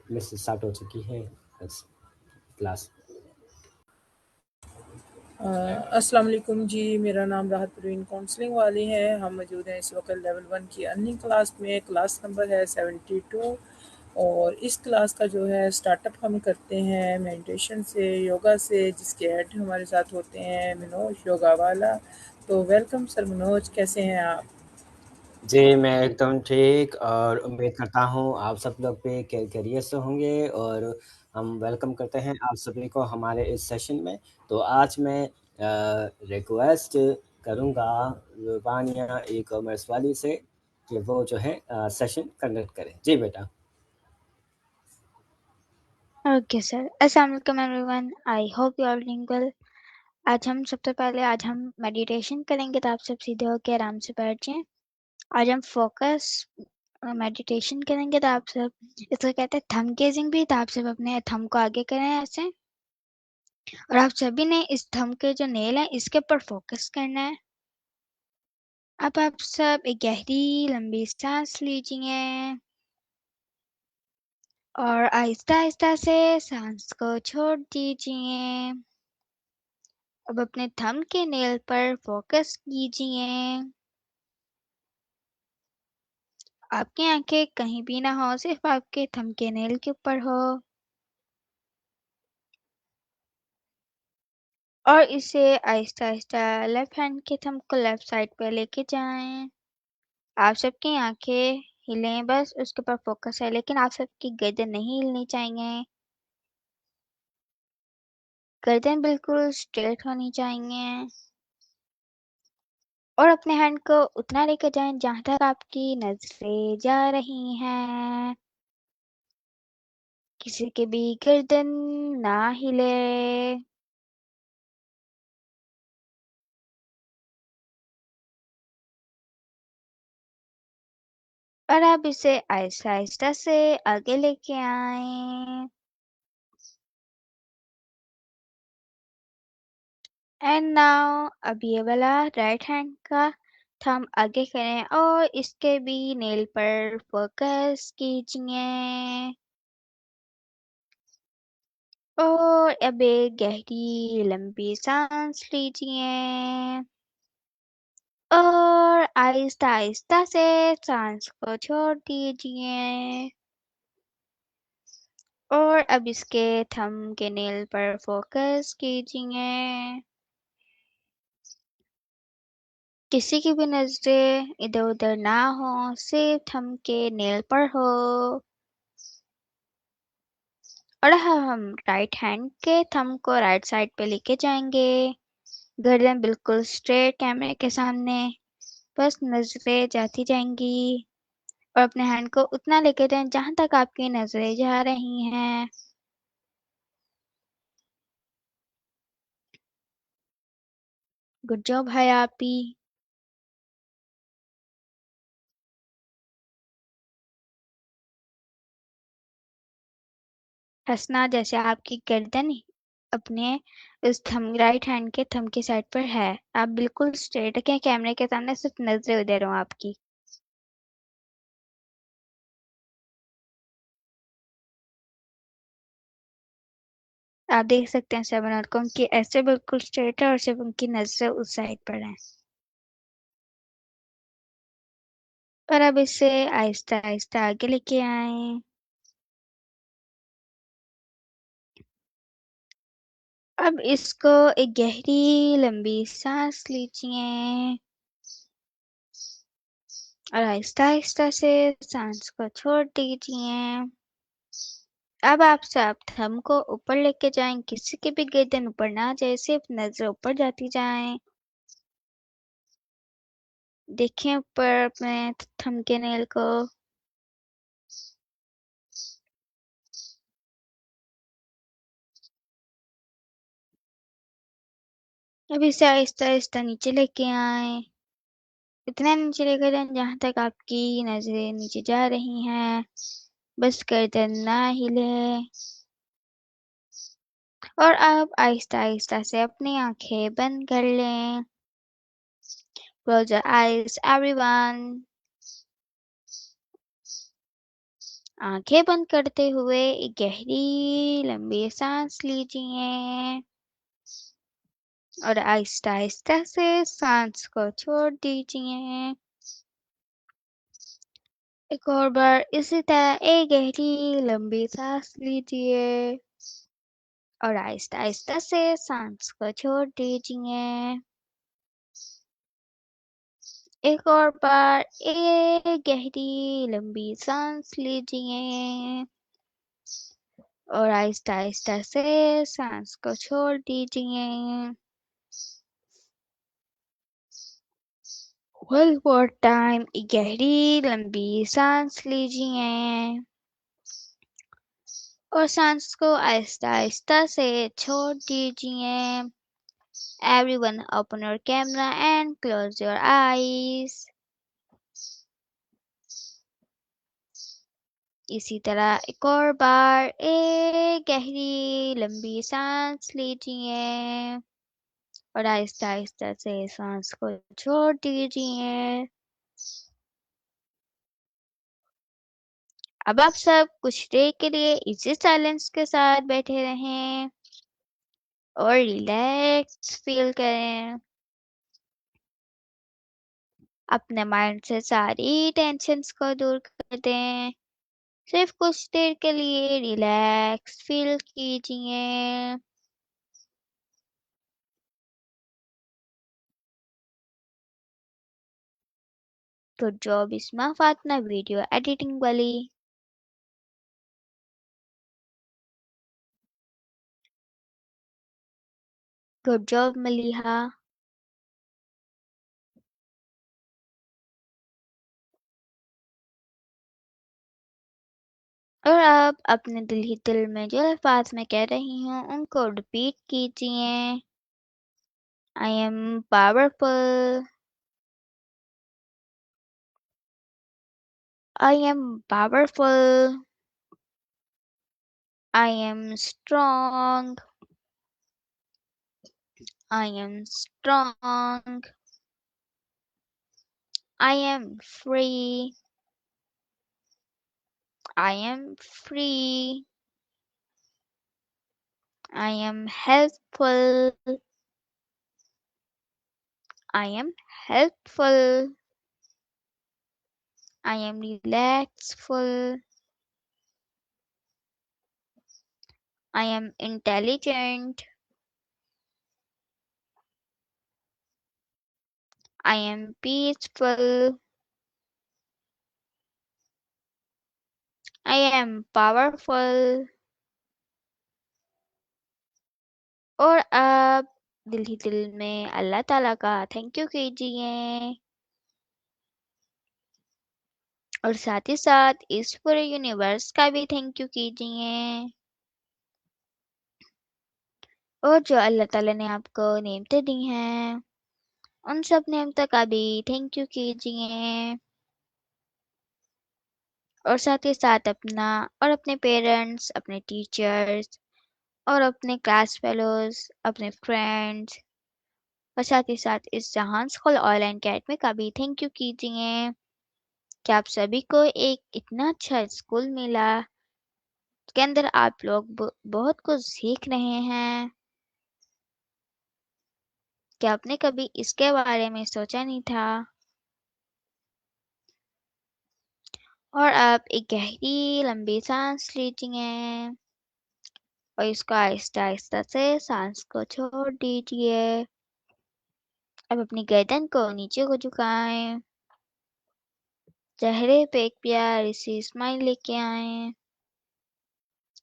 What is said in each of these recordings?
Miss start हो चुकी है बस क्लास। अस्सलाम वालेकुम जी। मेरा नाम राहत परवीन काउंसलिंग वाली है। हम मौजूद हैं इस वक्त लेवल 1 की अर्निंग क्लास में। क्लास नंबर है 72 और इस क्लास का जो है स्टार्टअप हम करते हैं मेडिटेशन से, योगा से, जिसके हेड हमारे साथ होते हैं मनोज योगा वाला। तो वेलकम सर मनोज, कैसे हैं आप? जी, मैं एकदम ठीक और उम्मीद करता हूँ आप सब लोग भी खैरियत से होंगे और हम वेलकम करते हैं आप सभी को हमारे इस सेशन में। तो आज मैं रिक्वेस्ट करूँगा रुबानिया ई-कॉमर्स वाली से कि वो जो है सेशन कंडक्ट करें। जी बेटा। Okay sir. अस्सलाम वालेकुम everyone, I hope you are doing well. आज हम मेडिटेशन करेंगे, तो आप सब सीधे होकर आराम से बैठ जाएं। आज हम फोकस मेडिटेशन करेंगे, तो आप सब, इसको कहते हैं थंब गेजिंग भी, तो आप सब अपने थंब को आगे करें ऐसे, और आप सभी ने इस थंब के जो नेल है इसके ऊपर फोकस करना है। अब आप सब एक गहरी लंबी सांस लीजिए और आहिस्ता आहिस्ता से सांस को छोड़ दीजिए। अब अपने थंब के नेल पर फोकस कीजिए। आपकी आंखें कहीं भी ना हो, सिर्फ आपके थंब के नेल के ऊपर हो, और इसे आहिस्ता आहिस्ता लेफ्ट हैंड के थंब को लेफ्ट साइड पे लेके जाएं। आप सबकी आंखें हिलें, बस उसके ऊपर फोकस है, लेकिन आप सबकी गर्दन नहीं हिलनी चाहिए। गर्दन बिल्कुल स्ट्रेट होनी चाहिए, और अपने हैंड को उतना लेकर जाएं जहां तक आपकी नजरें जा रही हैं। किसी की भी गर्दन ना हिले। और अब इसे आहिस्ता आहिस्ता से आगे लेके आए। एंड नाउ अब ये वाला राइट हैंड का थंब आगे करें और इसके भी नेल पर फोकस कीजिए। और अब एक गहरी लंबी सांस लीजिए और आहिस्ता आहिस्ता से सांस को छोड़ दीजिए। और अब इसके थंब के नेल पर फोकस कीजिए। किसी की भी नजरें इधर उधर ना हो, सिर्फ थंब के नेल पर हो। और हम राइट हैंड के थंब को राइट साइड पे लेके जाएंगे। गर्दन बिल्कुल स्ट्रेट कैमरे के सामने, बस नजरें जाती जाएंगी, और अपने हैंड को उतना लेके जाएं जहां तक आपकी नजरें जा रही हैं। गुड जॉब है आप ही। हंसना जैसे आपकी गर्दन अपने उस थंब राइट हैंड के थंब की साइड पर है। आप बिल्कुल स्ट्रेट रखें कैमरे के सामने, सिर्फ नजरें उधर हो आपकी। आप देख सकते हैं 7 को उनकी ऐसे बिल्कुल स्ट्रेट है और सिर्फ उनकी नजरें उस साइड पर हैं। और अब इसे आहिस्ता आहिस्ता आगे लेके आए। अब इसको एक गहरी लंबी सांस लीजिए और आहिस्ता आहिस्ता से सांस को छोड़ दीजिए। अब आप सब थंब को ऊपर लेके जाएं, किसी की भी गर्दन ऊपर ना जाए, सिर्फ नजर ऊपर जाती जाए। देखें ऊपर अपने थंब के नेल को। अब इसे आहिस्ता आहिस्ता नीचे लेके आए। इतना नीचे लेकर जाएं जहां तक आपकी नजरें नीचे जा रही हैं, बस गर्दन ना हिले। और अब आहिस्ता आहिस्ता से अपनी आंखें बंद कर लें। Close your eyes, everyone. आंखें बंद करते हुए एक गहरी लंबी सांस लीजिए और आहिस्ता आहिस्ता से सांस को छोड़ दीजिए। एक और बार इसी तरह एक गहरी लंबी सांस लीजिए और आहिस्ता आहिस्ता से सांस को छोड़ दीजिए। एक और बार एक गहरी लंबी सांस लीजिए और आहिस्ता आहिस्ता से सांस को छोड़ दीजिए। One more time, एक गहरी लंबी सांस लीजिए और सांस को आहिस्ता आहिस्ता से छोड़ दीजिए। Everyone open your camera and close your eyes. इसी तरह एक और बार एक गहरी लंबी सांस लीजिए और आहिस्ता आहिस्ता से सांस को छोड़ दीजिए। अब आप सब कुछ देर के लिए इसी साइलेंस के साथ बैठे रहें और रिलैक्स फील करें। अपने माइंड से सारी टेंशन्स को दूर कर दें। सिर्फ कुछ देर के लिए रिलैक्स फील कीजिए। गुड जॉब इस्मा फातिमा वीडियो एडिटिंग वाली। Good job Maliha. और अब अपने दिल ही दिल में जो अल्फाज मैं कह रही हूँ उनको रिपीट कीजिए। I am powerful. I am powerful. I am strong. I am strong. I am free. I am free. I am helpful. I am helpful. I am relaxful. I am intelligent. I am peaceful. I am powerful. और अब दिल ही दिल में अल्लाह ताला का thank you कीजिए और साथ ही साथ इस पूरे यूनिवर्स का भी थैंक यू कीजिए और जो अल्लाह ताला ने आपको नेमतें दी हैं उन सब नेमतों का भी थैंक यू कीजिए और साथ ही साथ अपना और अपने पेरेंट्स, अपने टीचर्स और अपने क्लास फेलोज, अपने फ्रेंड्स और साथ ही साथ इस जहान स्कूल ऑनलाइन अकेडमी का भी थैंक यू कीजिए कि आप सभी को एक इतना अच्छा स्कूल मिला के अंदर आप लोग बहुत कुछ सीख रहे हैं कि आपने कभी इसके बारे में सोचा नहीं था। और आप एक गहरी लंबी सांस लीजिए और इसको आहिस्ता आहिस्ता से सांस को छोड़ दीजिए। अब अपनी गर्दन को नीचे को झुकाएं, चेहरे पे एक प्यारी सी स्माइल लेके आए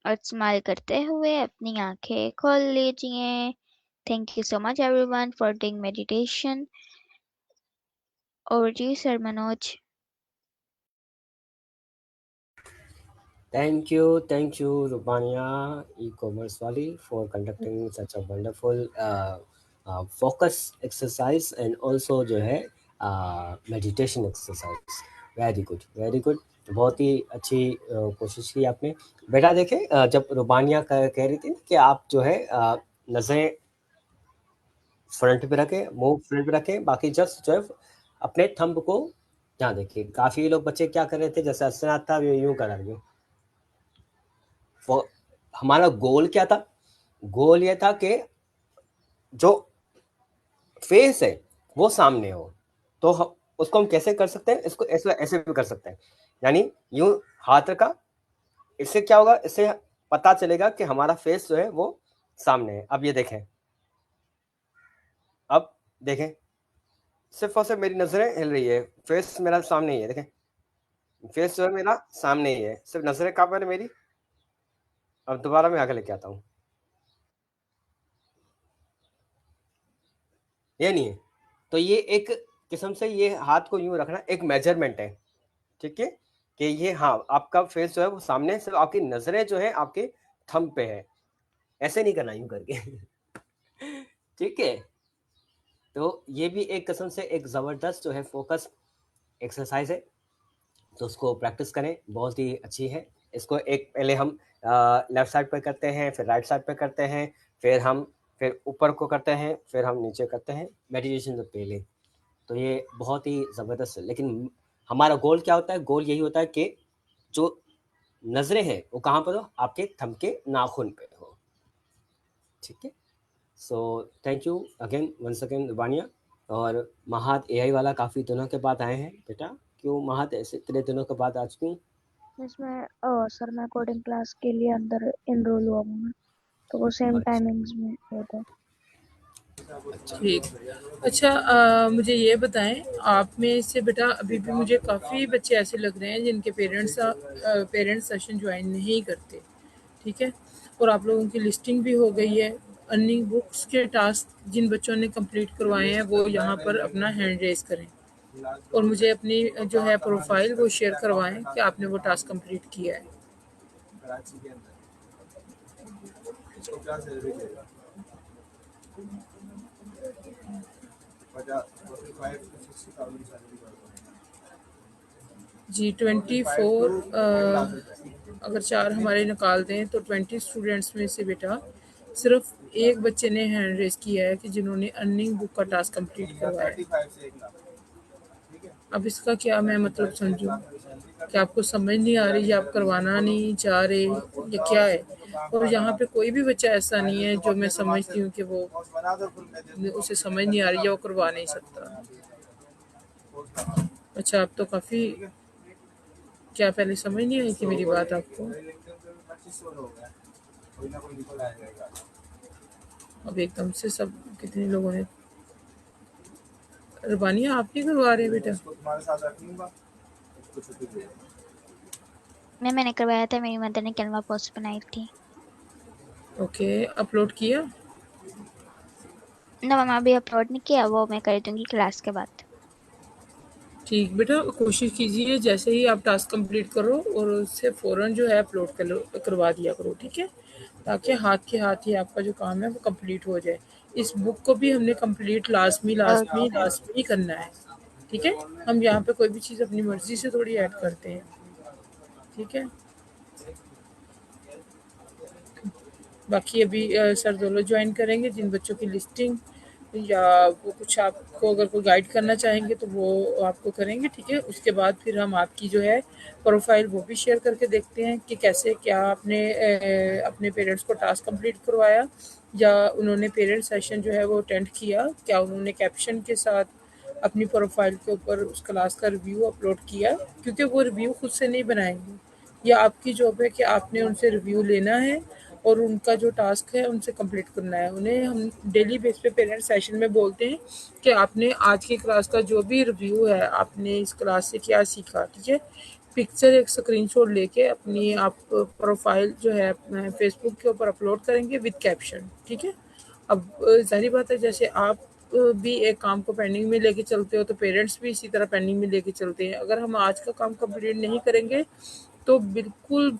और स्माइल करते हुए अपनी आंखें खोल लीजिए। Thank you so much everyone for doing meditation. Over to you sir Manoj. Thank you, Rubania e-commerce wali for conducting such a wonderful focus exercise and also जो है meditation exercise. Very good, very good. तो बहुत ही अच्छी कोशिश की आपने। बेटा देखे जब रुबानिया कह रही थी ना कि आप जो है नज़रें फ्रंट पे रखें, मुंह फ्रंट पे रखें, बाकी जस्ट जो है अपने थंब को यहाँ देखिए। काफ़ी लोग बच्चे क्या कर रहे थे, जैसे हंसनाथ था यूँ करा यूँ हमारा गोल क्या था? गोल ये था कि जो फेस है वो सामने हो। तो उसको हम कैसे कर सकते हैं? इसको ऐसे ऐसे भी कर सकते हैं, यानी यूं हाथ रखा। इससे क्या होगा? इससे पता चलेगा कि हमारा फेस जो है वो सामने है। अब ये देखें, अब देखें, सिर्फ और सिर्फ मेरी नजरें हिल रही है, फेस मेरा सामने ही है। देखें, फेस जो है मेरा सामने ही है, सिर्फ नजरें कहाँ पर है मेरी। अब दोबारा मैं आगे लेके आता हूँ, ये नहीं है। तो ये एक किस्म से ये हाथ को यूं रखना एक मेजरमेंट है, ठीक है, कि ये हाँ आपका फेस जो है वो सामने, सिर्फ आपकी नजरें जो है आपके थंब पे है। ऐसे नहीं करना यूं करके ठीक है। तो ये भी एक किस्म से एक जबरदस्त जो है फोकस एक्सरसाइज है, तो उसको प्रैक्टिस करें, बहुत ही अच्छी है। इसको एक पहले हम लेफ्ट साइड पे करते हैं, फिर राइट साइड पे करते हैं, फिर ऊपर को करते हैं, फिर हम नीचे करते हैं मेडिटेशन से पहले। तो ये बहुत ही ज़बरदस्त है। लेकिन हमारा गोल क्या होता है? गोल यही होता है कि जो नज़रें हैं वो कहाँ पर हो? आपके थंब के नाखून पे हो, ठीक है। So thank you again once again Rubania. और महात एआई वाला काफ़ी दिनों के बाद आए हैं बेटा। क्यों महात ऐसे इतने दिनों के बाद आज क्यों? इसमें सर मैं कोडिंग क्लास के लिए अंदर इनरोल हुआ हूँ मैं, तो वो सेम अच्छा टाइमिंग्स में होता है। अच्छा। ठीक। अच्छा, मुझे ये बताएं, आप में से बेटा अभी भी मुझे काफ़ी बच्चे ऐसे लग रहे हैं जिनके पेरेंट्स सेशन ज्वाइन नहीं करते, ठीक है। और आप लोगों की लिस्टिंग भी हो गई है। अर्निंग बुक्स के टास्क जिन बच्चों ने कंप्लीट करवाए हैं वो यहाँ पर अपना हैंड रेज करें और मुझे अपनी जो है प्रोफाइल वो शेयर करवाएं कि आपने वो टास्क कंप्लीट किया है। जी 24 अगर 4 हमारे निकाल दें तो 20 स्टूडेंट्स में से बेटा सिर्फ एक बच्चे ने हैंड रेज किया है कि जिन्होंने अर्निंग बुक का टास्क कंप्लीट करवाया है। अब इसका क्या मैं मतलब समझूं कि आपको समझ नहीं आ रही या आप करवाना नहीं चाह रहे या क्या है? और यहाँ पे कोई भी बच्चा ऐसा नहीं है जो मैं समझती हूँ कि वो उसे समझ नहीं आ रही या वो करवा नहीं सकता। अच्छा, आप तो काफ़ी, क्या पहले समझ नहीं आई थी मेरी बात आपको? अब एकदम से सब कितने लोगों ने, रुबानिया आप नहीं करवा रहे बेटा? मैंने करवाया था, मेरी मदर ने कैनवा पोस्ट बनाई थी। ओके, अपलोड किया? ना मैम अभी अपलोड नहीं किया, वो मैं कर दूंगी क्लास के बाद। ठीक बेटा, कोशिश कीजिए जैसे ही आप टास्क कंप्लीट करो और उससे फ़ौरन जो है अपलोड कर लो, करवा दिया करो, ठीक है, ताकि हाथ के हाथ ही आपका जो काम है वो कंप्लीट हो जाए। इस बुक को भी हमने कंप्लीट ओके। लास्ट में ही करना है, ठीक है। हम यहाँ पे कोई भी चीज़ अपनी मर्जी से थोड़ी ऐड करते हैं, ठीक है। बाकी अभी सर दोनों ज्वाइन करेंगे, जिन बच्चों की लिस्टिंग या वो कुछ आपको अगर कोई गाइड करना चाहेंगे तो वो आपको करेंगे, ठीक है। उसके बाद फिर हम आपकी जो है प्रोफाइल वो भी शेयर करके देखते हैं कि कैसे क्या आपने अपने पेरेंट्स को टास्क कंप्लीट करवाया या उन्होंने पेरेंट्स सेशन जो है वो अटेंड किया, क्या उन्होंने कैप्शन के साथ अपनी प्रोफाइल के ऊपर उस क्लास का रिव्यू अपलोड किया, क्योंकि वो रिव्यू खुद से नहीं बनाएंगे। या आपकी जॉब है कि आपने उनसे रिव्यू लेना है और उनका जो टास्क है उनसे कंप्लीट करना है। उन्हें हम डेली बेस पे पेरेंट्स सेशन में बोलते हैं कि आपने आज की क्लास का जो भी रिव्यू है, आपने इस क्लास से क्या सीखा, ठीक है। पिक्चर एक स्क्रीनशॉट लेके अपनी आप प्रोफाइल जो है फेसबुक के ऊपर अपलोड करेंगे विद कैप्शन, ठीक है। अब ज़ाहिर बात है, जैसे आप भी एक काम को पेंडिंग में लेके चलते हो तो पेरेंट्स भी इसी तरह पेंडिंग में लेके चलते हैं। अगर हम आज का काम कंप्लीट नहीं करेंगे तो बिल्कुल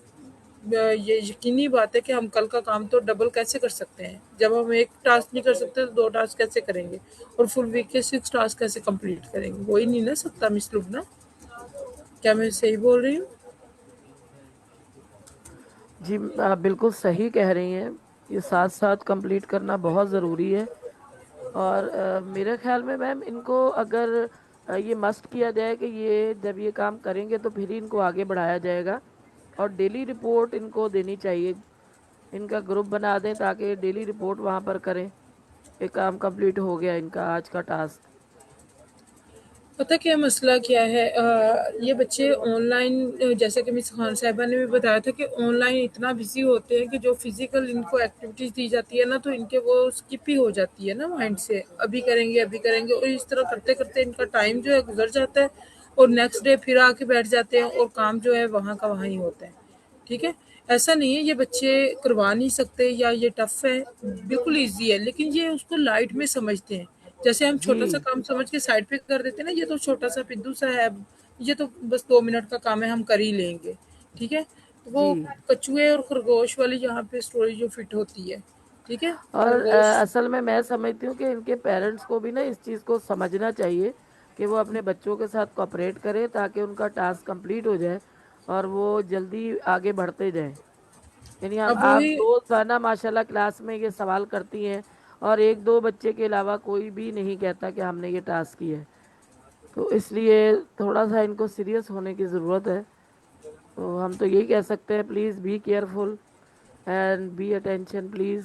ये यकीनी बात है कि हम कल का काम तो डबल कैसे कर सकते हैं। जब हम एक टास्क नहीं कर सकते तो 2 टास्क कैसे करेंगे और फुल वीक के 6 टास्क कैसे कंप्लीट करेंगे? हो ही नहीं ना सकता मिस लुबना, क्या मैं सही बोल रही हूँ? जी, आप बिल्कुल सही कह रही हैं। ये साथ-साथ कंप्लीट करना बहुत ज़रूरी है और मेरे ख़्याल में मैम इनको अगर ये मस्ट किया जाए कि ये जब ये काम करेंगे तो फिर ही इनको आगे बढ़ाया जाएगा। और डेली रिपोर्ट इनको देनी चाहिए। इनका ग्रुप बना दें ताकि डेली रिपोर्ट वहाँ पर करें, ये काम कंप्लीट हो गया इनका आज का टास्क। पता क्या मसला क्या है, ये बच्चे ऑनलाइन, जैसे कि मिस खान साहिबा ने भी बताया था कि ऑनलाइन इतना बिजी होते हैं कि जो फिजिकल इनको एक्टिविटीज दी जाती है ना, तो इनके वो स्किप ही हो जाती है ना माइंड से, अभी करेंगे अभी करेंगे, और इस तरह करते करते इनका टाइम जो है गुजर जाता है, और नेक्स्ट डे फिर आके बैठ जाते हैं और काम जो है वहाँ का वहाँ ही होता है। ठीक है, ऐसा नहीं है ये बच्चे करवा नहीं सकते या ये टफ है, बिल्कुल इजी है, लेकिन ये उसको लाइट में समझते हैं। जैसे हम छोटा सा जी काम समझ के साइड पे कर देते हैं ना, ये तो छोटा सा पिद्दू सा है, ये तो बस 2 मिनट का काम है, हम कर ही लेंगे। ठीक है, तो जी। वो कछुए और खरगोश वाली यहाँ पे स्टोरी जो फिट होती है। ठीक है, और खरगोश। असल में मैं समझती हूँ कि इनके पेरेंट्स को भी ना इस चीज़ को समझना चाहिए कि वो अपने बच्चों के साथ कोऑपरेट करें ताकि उनका टास्क कंप्लीट हो जाए और वो जल्दी आगे बढ़ते जाएं। यानी हम अब आप वही, रोजाना माशाल्लाह क्लास में ये सवाल करती हैं और एक दो बच्चे के अलावा कोई भी नहीं कहता कि हमने ये टास्क किया है। तो इसलिए थोड़ा सा इनको सीरियस होने की ज़रूरत है। तो हम तो यही कह सकते हैं, please be careful and be attention please.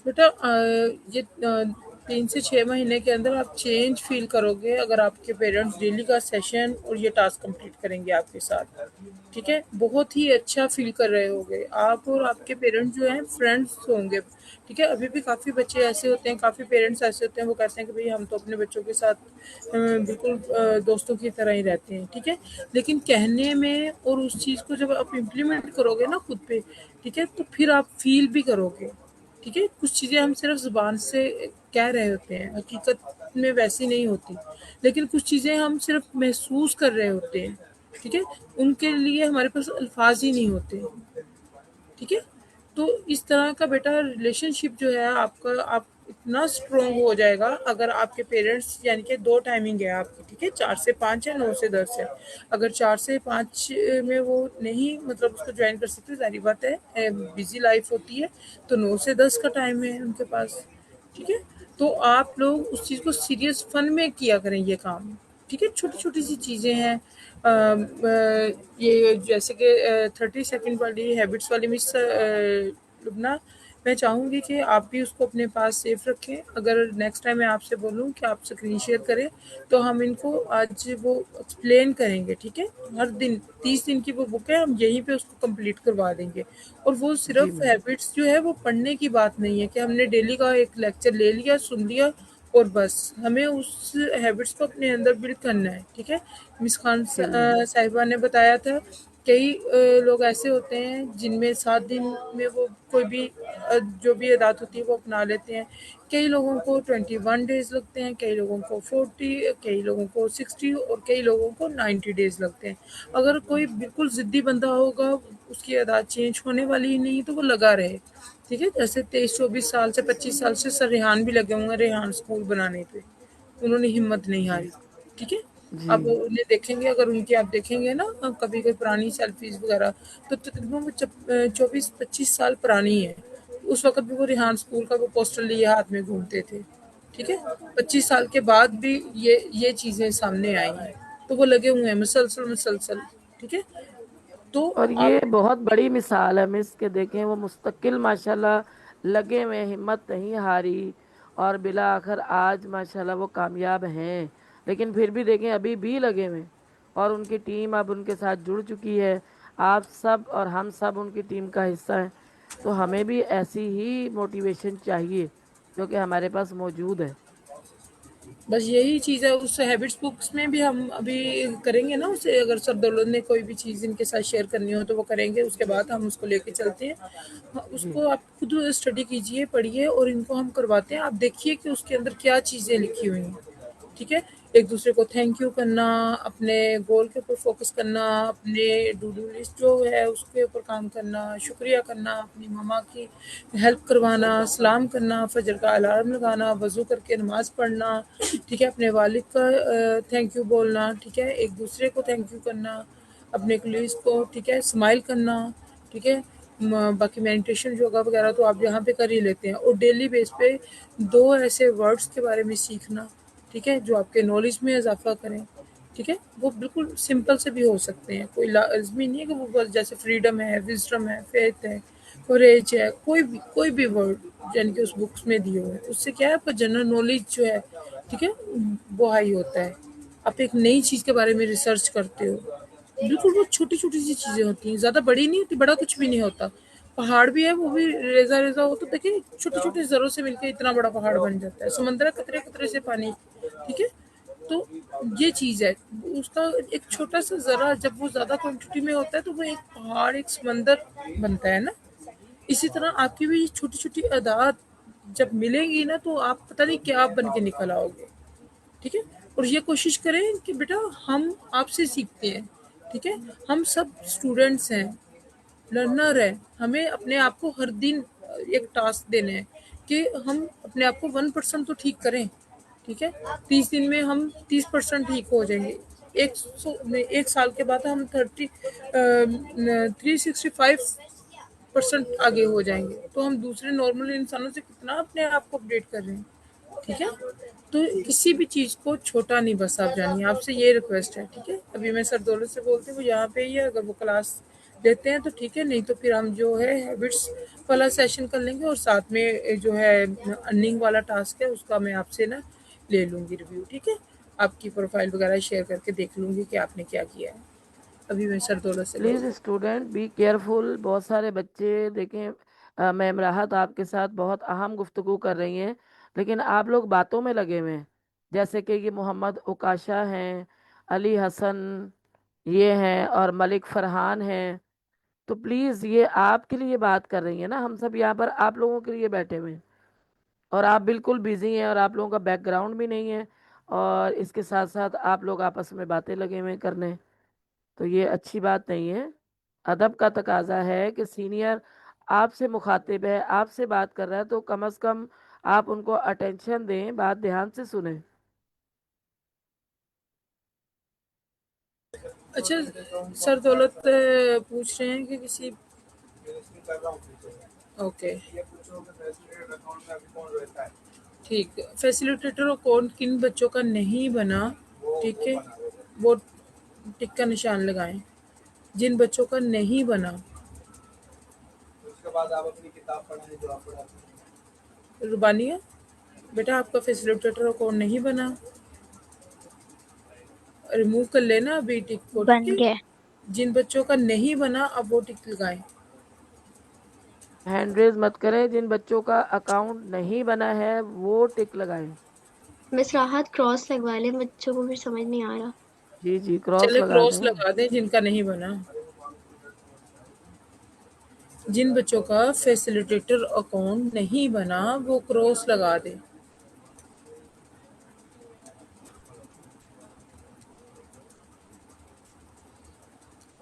बेटा ये 3 से 6 महीने के अंदर आप चेंज फील करोगे अगर आपके पेरेंट्स डेली का सेशन और ये टास्क कंप्लीट करेंगे आपके साथ। ठीक है, बहुत ही अच्छा फील कर रहे होगे आप, और आपके पेरेंट्स जो हैं फ्रेंड्स होंगे। ठीक है, अभी भी काफ़ी बच्चे ऐसे होते हैं, काफ़ी पेरेंट्स ऐसे होते हैं, वो कहते हैं कि भाई हम तो अपने बच्चों के साथ बिल्कुल दोस्तों की तरह ही रहते हैं। ठीक है, लेकिन कहने में और उस चीज़ को जब आप इम्प्लीमेंट करोगे ना खुद पे, ठीक है, तो फिर आप फील भी करोगे। ठीक है, कुछ चीज़ें हम सिर्फ ज़ुबान से कह रहे होते हैं, हकीकत में वैसी नहीं होती, लेकिन कुछ चीज़ें हम सिर्फ महसूस कर रहे होते हैं। ठीक है, उनके लिए हमारे पास अल्फाज ही नहीं होते। ठीक है, तो इस तरह का बेटा रिलेशनशिप जो है आपका, आप इतना स्ट्रोंग हो जाएगा अगर आपके पेरेंट्स, यानी कि 2 टाइमिंग है आपकी। ठीक है, 4 से 5 है, 9 से 10 है। अगर 4 से 5 में वो नहीं, मतलब उसको ज्वाइन कर सकते, सारी बात है बिजी लाइफ होती है, तो 9 से 10 का टाइम है उनके पास। ठीक है, तो आप लोग उस चीज़ को सीरियस फन में किया करें ये काम। ठीक है, छोटी छोटी सी चीज़ें हैं। ये जैसे कि 30 सेकंड वाली हैबिट्स वाली मिस लुबना, मैं चाहूँगी कि आप भी उसको अपने पास सेफ रखें। अगर नेक्स्ट टाइम मैं आपसे बोलूँ कि आप स्क्रीन शेयर करें, तो हम इनको आज वो एक्सप्लेन करेंगे। ठीक है, हर दिन 30 दिन की वो बुक है, हम यहीं पे उसको कंप्लीट करवा देंगे। और वो जी सिर्फ मैम। हैबिट्स जो है वो पढ़ने की बात नहीं है कि हमने डेली का एक लेक्चर ले लिया, सुन लिया और बस, हमें उस हैबिट्स को अपने अंदर बिल्ड करना है। ठीक है, मिस खान जी मैम। साहिबा ने बताया था, कई लोग ऐसे होते हैं जिनमें 7 दिन में वो कोई भी जो भी अदात होती है वो अपना लेते हैं। कई लोगों को 21 डेज लगते हैं, कई लोगों को 40, कई लोगों को 60 और कई लोगों को 90 डेज लगते हैं। अगर कोई बिल्कुल ज़िद्दी बंदा होगा, उसकी अदात चेंज होने वाली ही नहीं, तो वो लगा रहे। ठीक है, जैसे 23-24 साल से 25 साल से सर रेहान भी लगे होंगे रेहान स्कूल बनाने पे, उन्होंने हिम्मत नहीं हारी। ठीक है, जी। अब उन्हें देखेंगे, अगर उनकी आप देखेंगे ना कभी कोई पुरानी सेल्फीज वगैरह, तो तकरीबन वो 24-25 साल पुरानी है। उस वक्त भी वो रेहान स्कूल का वो पोस्टर लिए हाथ में घूमते थे। ठीक है, 25 साल के बाद भी ये चीज़ें सामने आई हैं, तो वो लगे हुए हैं मुसलसल मुसलसल। ठीक है, तो और आप, ये बहुत बड़ी मिसाल है मिस के, देखें वो मुस्तकिल माशाल्लाह लगे में हिम्मत नहीं हारी और बिला आखिर आज माशाल्लाह वो कामयाब हैं। लेकिन फिर भी देखें अभी भी लगे में, और उनकी टीम अब उनके साथ जुड़ चुकी है। आप सब और हम सब उनकी टीम का हिस्सा हैं। तो हमें भी ऐसी ही मोटिवेशन चाहिए जो कि हमारे पास मौजूद है। बस यही चीज़ है, उस हैबिट्स बुक्स में भी हम अभी करेंगे ना उसे, अगर सर दौलत ने कोई भी चीज़ इनके साथ शेयर करनी हो तो वो करेंगे, उसके बाद हम उसको लेके चलते हैं। हाँ, जी। उसको आप खुद स्टडी कीजिए, पढ़िए, और इनको हम करवाते हैं, आप देखिए कि उसके अंदर क्या चीज़ें लिखी हुई हैं। ठीक है, एक दूसरे को थैंक यू करना, अपने गोल के ऊपर फोकस करना, अपने डू डू लिस्ट जो है उसके ऊपर काम करना, शुक्रिया करना, अपनी मम्मा की हेल्प करवाना, सलाम करना, फजर का अलार्म लगाना, वज़ू करके नमाज़ पढ़ना। ठीक है, अपने वालिद का थैंक यू बोलना। ठीक है, एक दूसरे को थैंक यू करना, अपने कलीग्स को। ठीक है, स्माइल करना। ठीक है, बाकी मेडिटेशन योगा वगैरह तो आप यहाँ पे कर ही लेते हैं, और डेली बेस पे 2 ऐसे वर्ड्स के बारे में सीखना। ठीक है, जो आपके नॉलेज में इजाफा करें। ठीक है, वो बिल्कुल सिंपल से भी हो सकते हैं, कोई लाजमी नहीं है कि वो बस जैसे फ्रीडम है, विजडम है, फेथ है, कोरेज है, कोई भी वर्ड यानी कि उस बुक्स में दिए हुए हैं, उससे क्या है आपका जनरल नॉलेज जो है, ठीक है, वो हाई होता है। आप एक नई चीज़ के बारे में रिसर्च करते हो, बिल्कुल वो छोटी-छोटी सी चीज़ें होती हैं, ज़्यादा बड़ी नहीं होती, बड़ा कुछ भी नहीं होता। पहाड़ भी है, वो भी रेज़ा-रेज़ा हो तो देखिए छोटे-छोटे ज़र्रों से मिलके इतना बड़ा पहाड़ बन जाता है। समंदर है कतरे-कतरे से पानी, ठीक है? तो ये चीज़ है, उसका एक छोटा-सा ज़र्रा जब वो ज़्यादा क्वांटिटी में होता है तो वो एक पहाड़, एक समंदर बनता है ना? इसी तरह आपकी भी छोटी-छोटी अदात जब मिलेंगी ना तो आप पता नहीं क्या बन के निकल आओगे। ठीक है, और ये कोशिश करें कि बेटा हम आपसे सीखते हैं, ठीक है, हम सब स्टूडेंट्स हैं, लर्नर है, हमें अपने आप को हर दिन एक टास्क देने हैं कि हम अपने आप को 1% तो ठीक करें, ठीक है, 30 दिन में हम 30% ठीक हो जाएंगे, एक साल के बाद हम 365% आगे हो जाएंगे, तो हम दूसरे नॉर्मल इंसानों से कितना अपने आप को अपडेट कर रहे हैं, ठीक है। तो किसी भी चीज़ को छोटा नहीं बस आप जानिए, आपसे ये रिक्वेस्ट है, ठीक है। अभी मैं सर दौलत से बोलती हूँ, वो यहाँ पे ही है, अगर वो क्लास लेते हैं तो ठीक है, नहीं तो फिर हम जो है हैबिट्स वाला सेशन कर लेंगे और साथ में जो है अर्निंग वाला टास्क है उसका मैं आपसे ना ले लूँगी रिव्यू, ठीक है। आपकी प्रोफाइल वगैरह शेयर करके देख लूँगी कि आपने क्या किया है। अभी मैं सर दौलत से प्लीज़ बोल स्टूडेंट बी केयरफुल। बहुत सारे बच्चे देखें, मैम राहत आपके साथ बहुत अहम गुफ्तगू कर रही हैं, लेकिन आप लोग बातों में लगे हुए हैं। जैसे कि ये मोहम्मद उकाशा हैं, अली हसन ये हैं और मलिक फरहान हैं। तो प्लीज़ ये आपके लिए बात कर रही हैं ना, हम सब यहाँ पर आप लोगों के लिए बैठे हुए हैं और आप बिल्कुल बिजी हैं और आप लोगों का बैकग्राउंड भी नहीं है और इसके साथ साथ आप लोग आपस में बातें लगे हुए हैं करने। तो ये अच्छी बात नहीं है। अदब का तकाजा है कि सीनियर आपसे मुखातिब है, आपसे बात कर रहा है, तो कम से कम आप उनको अटेंशन दें, बात ध्यान से सुने। अच्छा, सर दौलत पूछ रहे हैं कि किसी ओके ठीक, फैसिलिटेटर अकाउंट किन बच्चों का नहीं बना, ठीक है, वो टिक का निशान लगाएं, जिन बच्चों का नहीं बना। रुबानिया, बेटा आपका फैसिलिटेटर अकाउंट नहीं बना, रिमूव कर लेना अभी टिक को, ठीक बन है। गए। जिन बच्चों का नहीं बना अब वो टिक लगाएं। हैंड रेज मत करें, जिन बच्चों का अकाउंट नहीं बना है वो टिक लगाएं। मिस राहत क्रॉस लगवा ले, बच्चों को फिर समझ नहीं आ रहा। जी जी, क्रॉस चले लगा क्रॉस दें। लगा दें जिनका नहीं बना। जिन बच्चों का फैसिलिटेटर अकाउंट नहीं बना वो क्रॉस लगा दें।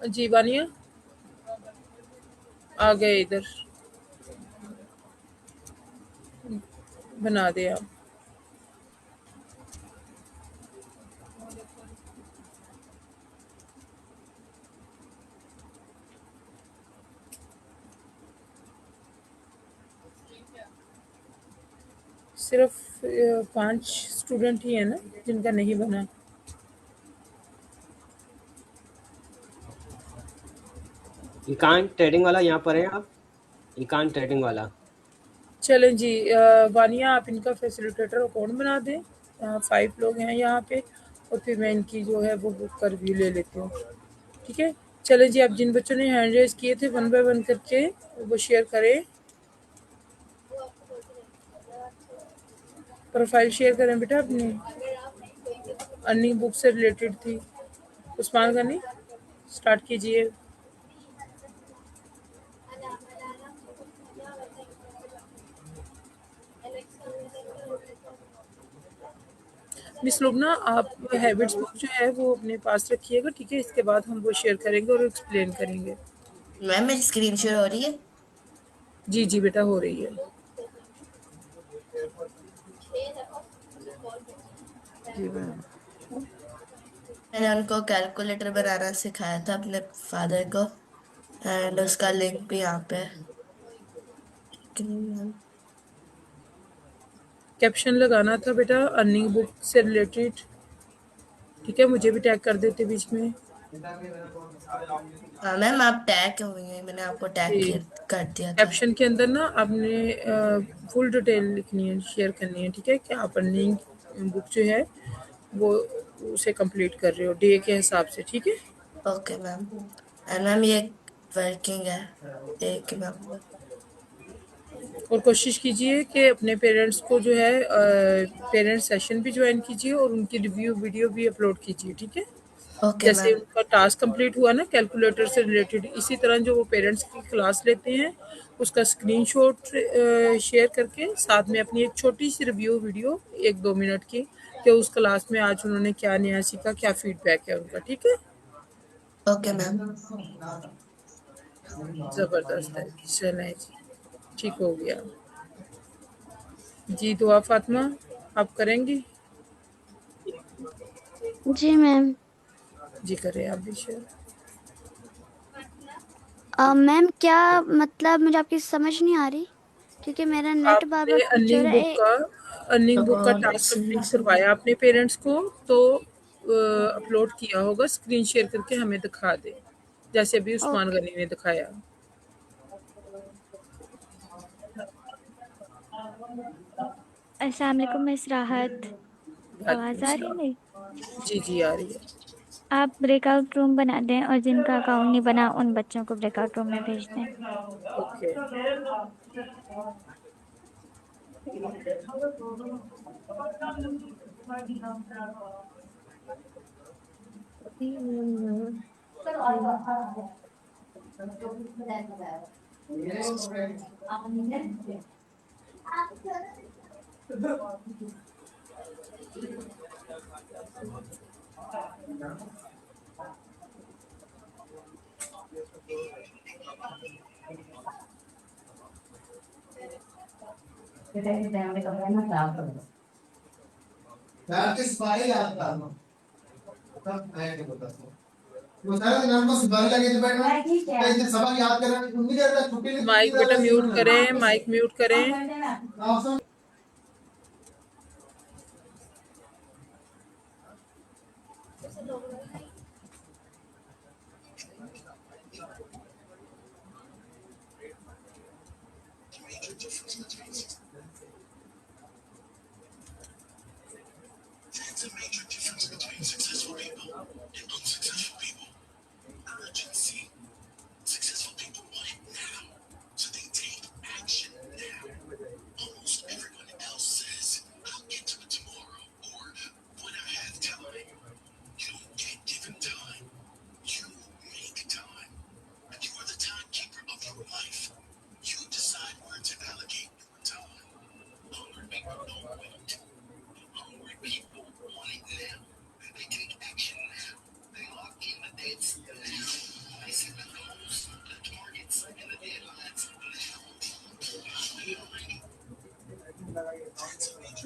जी बानिया आ गए इधर, बना दे आप। सिर्फ 5 स्टूडेंट ही है ना जिनका नहीं बना। इकान ट्रेडिंग वाला यहाँ पर है आप, इकान ट्रेडिंग वाला। चलें जी, वानिया आप इनका फैसिलिटेटर अकाउंट बना दें। 5 लोग हैं यहाँ पे और फिर मैं इनकी जो है वो बुक का रिव्यू ले लेती हूँ, ठीक है। चलें जी, आप जिन बच्चों ने हैंड रेज किए थे 1 बाय 1 करके वो शेयर करें, प्रोफाइल शेयर करें बेटा अपनी। अर्निंग बुक से रिलेटेड थी। उस्मान गनी स्टार्ट कीजिए। मिस लुबना, आप हैबिट्स बुक जो है वो अपने पास रखिएगा, ठीक है। इसके बाद हम वो शेयर करेंगे और एक्सप्लेन करेंगे। मैम मेरी स्क्रीन शेयर हो रही है? जी जी बेटा हो रही है। जी मैम। मैंने उनको कैलकुलेटर बनाना सिखाया था अपने फादर को, एंड उसका लिंक भी यहाँ पे है। कैप्शन लगाना था बेटा अर्निंग बुक से रिलेटेड, ठीक है, मुझे भी टैग कर देते बीच में। हाँ मैम, आप टैग हुई हैं, मैंने आपको टैग जी, कर दिया था। कैप्शन के अंदर ना आपने फुल डिटेल लिखनी है, शेयर करनी है, ठीक है, कि आप अर्निंग बुक जो है वो उसे कंप्लीट कर रहे हो डे के हिसाब से, ठीक है। Okay ma'am. एंड मैम ये वर्किंग है एक मैम। और कोशिश कीजिए कि अपने पेरेंट्स को जो है पेरेंट्स सेशन भी ज्वाइन कीजिए और उनकी रिव्यू वीडियो भी अपलोड कीजिए, ठीक है। ओके जैसे मैम। उनका टास्क कंप्लीट हुआ ना कैलकुलेटर से रिलेटेड, इसी तरह जो वो पेरेंट्स की क्लास लेते हैं उसका स्क्रीनशॉट शेयर करके साथ में अपनी एक छोटी सी रिव्यू वीडियो 1-2 मिनट की, कि उस क्लास में आज उन्होंने क्या नया सीखा, क्या फीडबैक है उनका, ठीक है। Okay ma'am. ज़बरदस्त है, चलें जी, ठीक हो गया जी। दुआ फातिमा आप करेंगी? जी मैम। जी करें आप भी शेयर। मैम क्या मतलब, मुझे आपकी समझ नहीं आ रही क्योंकि मेरा नेट बार बार आपने स्विच हो रहा है। अर्निंग बुक का और टास्क कंप्लीट करवाया अपने पेरेंट्स को, तो अपलोड किया होगा, स्क्रीन शेयर करके हमें दिखा दे, जैसे अभी उस्मान ओके। गनी ने दिखाया। अस्सलाम वालेकुम मिस राहत, वालेकुम आवाज़ आ रही है सलाम। मेरी? जी जी आ रही है। आप ब्रेकआउट रूम बना दें और जिनका अकाउंट नहीं बना उन बच्चों को ब्रेकआउट रूम में भेज दें। ओके। माइक बेटा म्यूट करें, माइक म्यूट करें।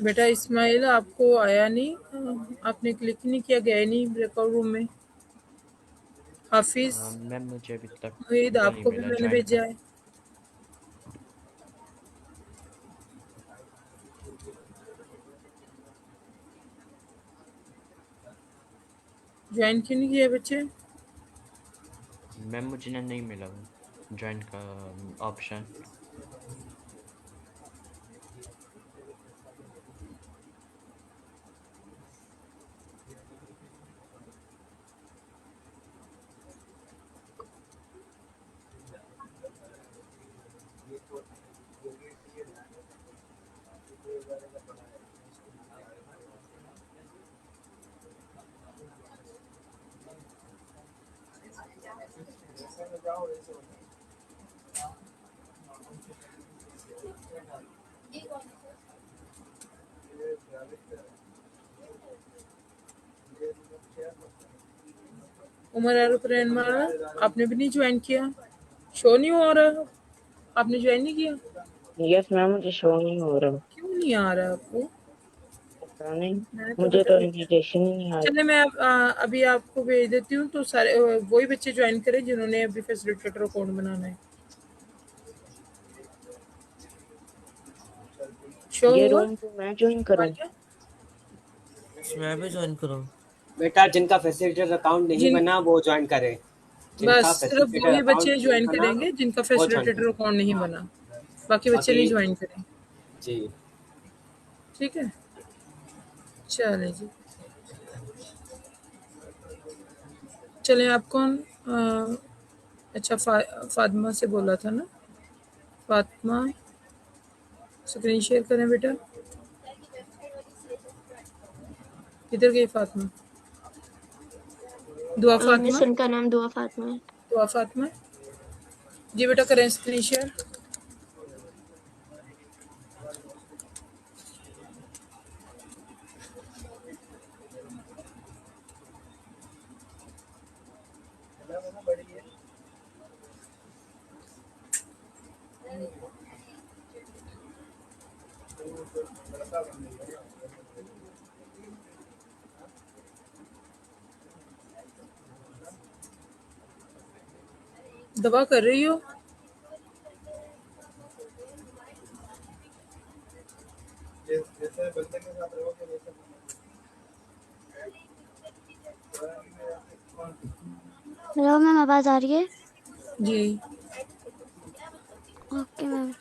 बेटा इस्माइल आपको आया नहीं, आपने क्लिक नहीं किया, गया नहीं ब्रेकआउट रूम में। हाफिज, मैम मुझे अभी तक मुहीद वो नहीं आपको भी मिला मैंने ज्वाइन भेजा का। है। ज्वाइन क्यों नहीं किया बच्चे? मैम मुझे ना नहीं मिला वो ज्वाइन का ऑप्शन। उमर आरुफ रहमान, आपने भी नहीं ज्वाइन किया? शो नहीं हो रहा, आपने ज्वाइन नहीं किया? यस मैम, मुझे शो नहीं हो रहा। क्यों नहीं आ रहा आपको? पता नहीं, मैंने तो मुझे बेटा तो भेजा। इनविटेशन ही नहीं आई। चले मैं अभी आपको भेज देती हूँ, तो सारे वही बच्चे ज्वाइन करें जिन्होंने अभी फैसिलिटेटर अकाउंट बनाना है। शो ये हुआ? रूम तो मैं ज्वाइन करूं? आजा। मैं भी ज्वाइन करूँ? बेटा जिनका फैसिलिटेटर अकाउंट नहीं जिन बना वो ज्वाइन करे, जिनका बस सिर्फ फैसिलिटेटर वही अकाउंट बच्चे नहीं ज्वाइन बना करेंगे जिनका वो ज्वाइन फैसिलिटेटर करे। अकाउंट नहीं बना, बाकी बच्चे बाकी नहीं ज्वाइन करें। जी ठीक है, चलें जी। चलें, आप कौन अच्छा फातिमा से बोला था ना? फातिमा, स्क्रीन शेयर करें बेटा। किधर गई फातिमा? दुआ फातिमा, मिस उनका नाम दुआ फातिमा है। दुआ फातिमा जी बेटा, करें स्क्रीन शेयर। दवा कर रही हो? हेलो मैम, आवाज़ आ रही है? जी। Okay ma'am.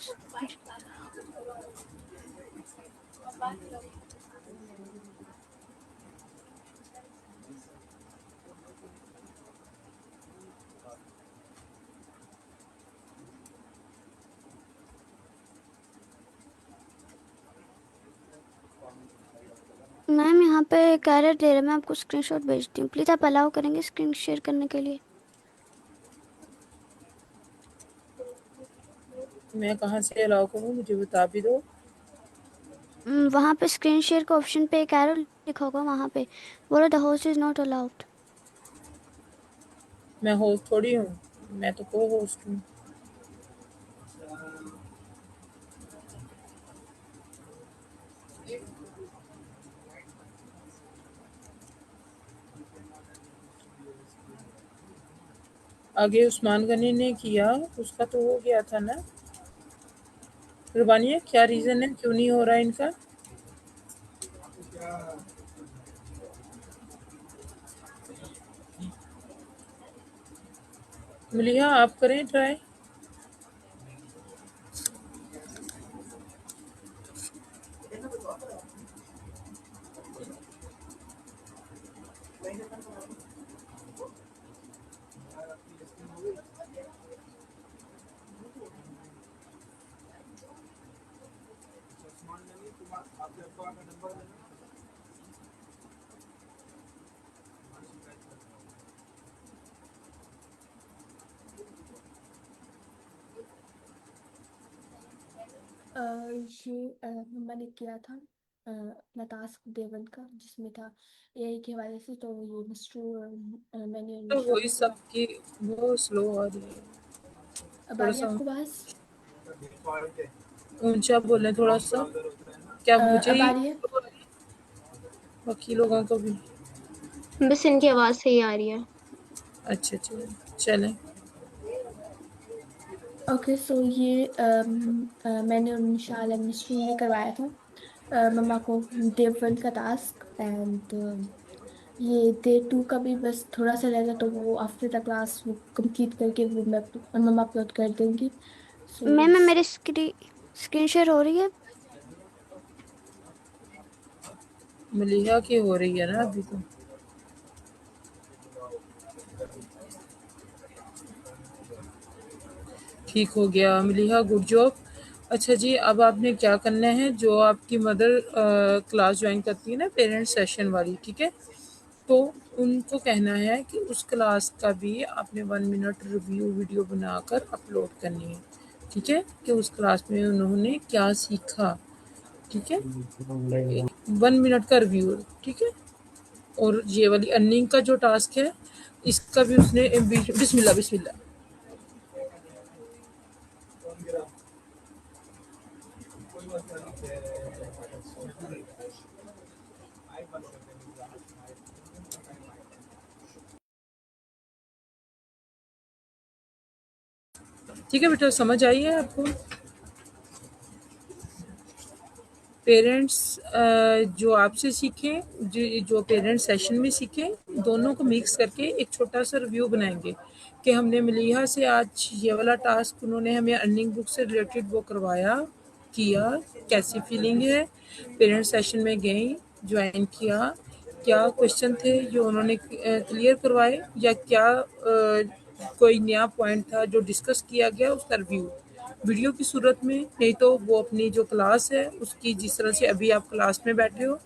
मैम यहाँ पे कैरेट दे रहे हैं, मैं आपको स्क्रीनशॉट भेजती हूँ, प्लीज़ आप अलाउ करेंगे स्क्रीन शेयर करने के लिए? मैं कहाँ से अलाउ करूँ, मुझे बता भी दो। वहाँ पे स्क्रीन शेयर का ऑप्शन पे एक एरो लिखा होगा, वहाँ पे बोलो the host is not allowed. मैं होस्ट थोड़ी हूँ, मैं तो को होस्ट हूँ। आगे उस्मान गनी ने किया, उसका तो हो गया था ना। रुबानिया, क्या रीज़न है, क्यों नहीं हो रहा इनका? मलिहा, आप करें ट्राई। ये मैंने किया था अपना टास्क देवन का, जिसमें था एआई के हवाले से, तो ये मिस्टर मैंने तो निशा वही सब की वो स्लो आ रही है, अब आ थोड़ा रही है सा आपको आवाज़? ऊंचा बोलें थोड़ा सा। क्या मुझे अब ही आ रही है? बाकी लोगों को भी? बस इनकी आवाज़ सही आ रही है। अच्छा अच्छा, चलें। ओके, सो ये मैंने और निशा मिस्ट्री ने करवाया था मम्मा को देवन का टास्क, एंड ये डे 2 का भी बस थोड़ा सा रहेगा, तो वो आफ्टर द क्लास वो कंप्लीट करके वो मैं मम्मा अपलोड कर देंगी। सो मैम मेरी स्क्रीन शेयर हो रही है? मलिहा की हो रही है ना अभी तो। ठीक हो गया मलिहा, गुड जॉब। अच्छा जी, अब आपने क्या करना है, जो आपकी मदर क्लास ज्वाइन करती है ना, पेरेंट सेशन वाली, ठीक है, तो उनको कहना है कि उस क्लास का भी आपने 1 मिनट रिव्यू वीडियो बनाकर अपलोड करनी है, ठीक है, कि उस क्लास में उन्होंने क्या सीखा, ठीक है, 1 मिनट का रिव्यू, ठीक है। और ये वाली अर्निंग का जो टास्क है, इसका भी उसने बिस्मिल्लाह बिस्मिल्लाह। ठीक है बेटा, समझ आई है आपको? पेरेंट्स जो आपसे सीखें, जो पेरेंट्स सेशन में सीखें, दोनों को मिक्स करके एक छोटा सा रिव्यू बनाएंगे कि हमने मलिहा से आज ये वाला टास्क उन्होंने हमें अर्निंग बुक से रिलेटेड वो करवाया, किया, कैसी फीलिंग है, पेरेंट्स सेशन में गए, ज्वाइन किया, क्या क्वेश्चन थे जो उन्होंने क्लियर करवाए, या क्या कोई नया पॉइंट था जो डिस्कस किया गया, उसका रिव्यू वीडियो की सूरत में, नहीं तो वो अपनी जो क्लास है उसकी, जिस तरह से अभी आप क्लास में बैठे हो,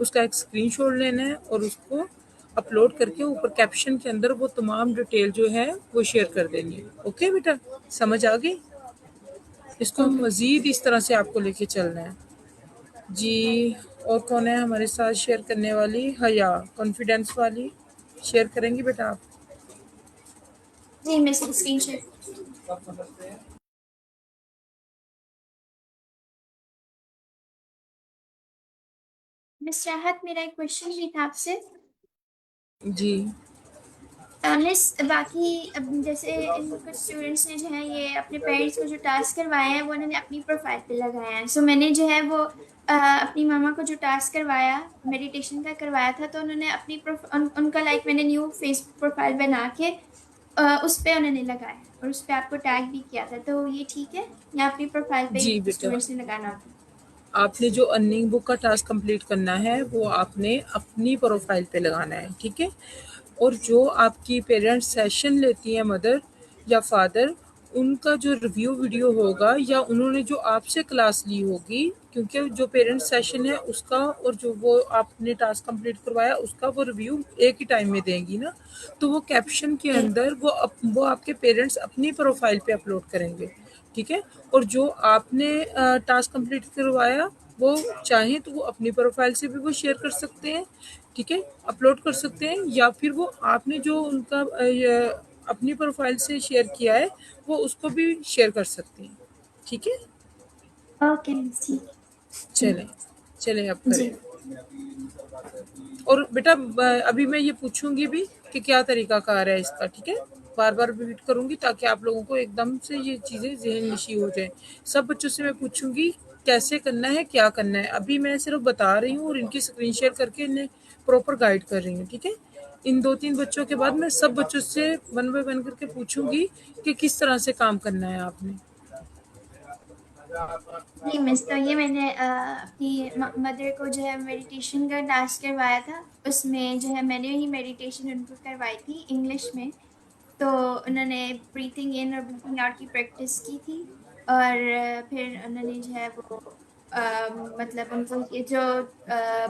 उसका एक स्क्रीनशॉट लेना है और उसको अपलोड करके ऊपर कैप्शन के अंदर वो तमाम डिटेल जो है वो शेयर कर देनी है। ओके बेटा, समझ आ गई? इसको मज़ीद इस तरह से आपको लेके चलना है जी। और कौन है हमारे साथ शेयर करने वाली? हया, कॉन्फिडेंस वाली, शेयर करेंगी बेटा आप? जी मिस, स्क्रीन शेयर। मिस राहत, मेरा एक क्वेश्चन भी था आपसे। जी मिस, बाकी अब जैसे इन कुछ स्टूडेंट्स ने जो है ये अपने पेरेंट्स को जो टास्क करवाए हैं वो उन्होंने अपनी प्रोफाइल पे लगाया है। सो मैंने जो है वो अपनी मामा को जो टास्क करवाया, मेडिटेशन का करवाया था, तो उन्होंने अपनी उनका लाइक मैंने न्यू फेसबुक प्रोफाइल बना के उस पर उन्होंने लगाया और उस पर आपको टैग भी किया था, तो ये ठीक है या अपनी प्रोफाइल पे जी बेटा, स्टूडेंट्स ने लगाना होता है? आपने जो अर्निंग बुक का टास्क कंप्लीट करना है वो आपने अपनी प्रोफाइल पे लगाना है, ठीक है? और जो आपकी पेरेंट्स सेशन लेती हैं मदर या फादर, उनका जो रिव्यू वीडियो होगा या उन्होंने जो आपसे क्लास ली होगी, क्योंकि जो पेरेंट्स सेशन है उसका और जो वो आपने टास्क कंप्लीट करवाया उसका वो रिव्यू एक ही टाइम में देंगी ना, तो वो कैप्शन के अंदर वो आपके पेरेंट्स अपनी प्रोफाइल पे अपलोड करेंगे, ठीक है? और जो आपने टास्क कंप्लीट करवाया वो चाहें तो वो अपनी प्रोफाइल से भी वो शेयर कर सकते हैं, ठीक है, अपलोड कर सकते हैं, या फिर वो आपने जो उनका अपनी प्रोफाइल से शेयर किया है वो उसको भी शेयर कर सकते हैं, ठीक है? ओके मिस, ठीक चलें चलें, अब जी। करें। और बेटा अभी मैं ये पूछूंगी भी कि क्या तरीका कार है इसका, ठीक है? बार बार रिपीट करूंगी ताकि आप लोगों को एकदम से ये चीज़ें ज़हन नशी हो जाए। सब बच्चों से मैं पूछूंगी कैसे करना है, क्या करना है। अभी मैं सिर्फ बता रही हूँ और इनकी स्क्रीन शेयर करके इन्हें प्रॉपर गाइड कर रही हूँ, ठीक है? इन 2-3 बच्चों के बाद मैं सब बच्चों से वन बाय वन करके पूछूंगी कि किस तरह से काम करना है आपने। जी मिस, तो ये मैंने अपनी मदर को जो है मेडिटेशन का टास्क करवाया था, उसमें जो है मैंने ही मेडिटेशन उनको करवाई थी इंग्लिश में। तो उन्होंने ब्रीथिंग इन और ब्रीथिंग आउट की प्रैक्टिस की थी और फिर उन्होंने जो है वो मतलब उनको ये जो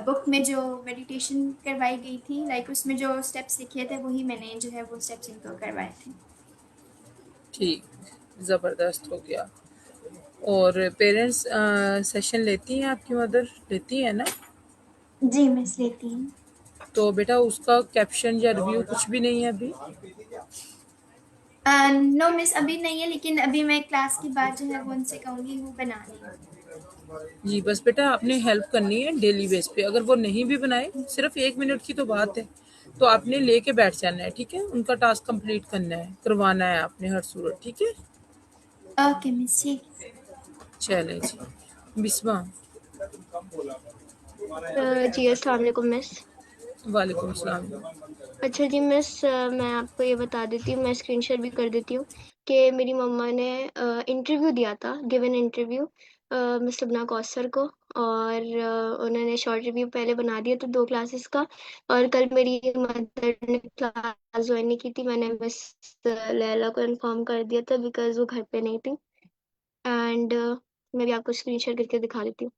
बुक में जो मेडिटेशन करवाई गई थी, लाइक उसमें जो स्टेप्स लिखे थे वही मैंने जो है वो स्टेप्स इनको करवाए थे। ठीक, ज़बरदस्त हो गया। और पेरेंट्स सेशन लेती हैं आपकी मदर? लेती है ना? जी मिस, लेती हूँ। तो बेटा उसका कैप्शन या रिव्यू कुछ भी नहीं है अभी? नो मिस, अभी नहीं है, लेकिन अभी मैं क्लास के बाद जो है वो उनसे कहूँगी वो बना लें। जी बस बेटा आपने हेल्प करनी है डेली बेस पे। अगर वो नहीं भी बनाए, सिर्फ 1 मिनट की तो बात है, तो आपने लेके बैठ जाना है, ठीक है? उनका टास्क कंप्लीट करना है, करवाना है आपने हर सूरत, ठीक है? ओके मिस, ठीक। चलें जी, बिस्मा। जी अस्सलाम वालेकुम मिस। वालेकुम सलाम। अच्छा जी मिस, मैं आपको ये बता देती हूँ, मैं स्क्रीन शेयर भी कर देती हूँ कि मेरी मम्मा ने इंटरव्यू दिया था, गिवन इंटरव्यू मिस लबना कौसर को, और उन्होंने शॉर्ट रिव्यू पहले बना दिया था 2 क्लासेस का, और कल मेरी मदर ने क्लास ज्वाइन नहीं की थी, मैंने मिस लैला को इन्फॉर्म कर दिया था बिकॉज वो घर पे नहीं थी। एंड मैं भी आपको स्क्रीन शेयर करके दिखा देती हूँ।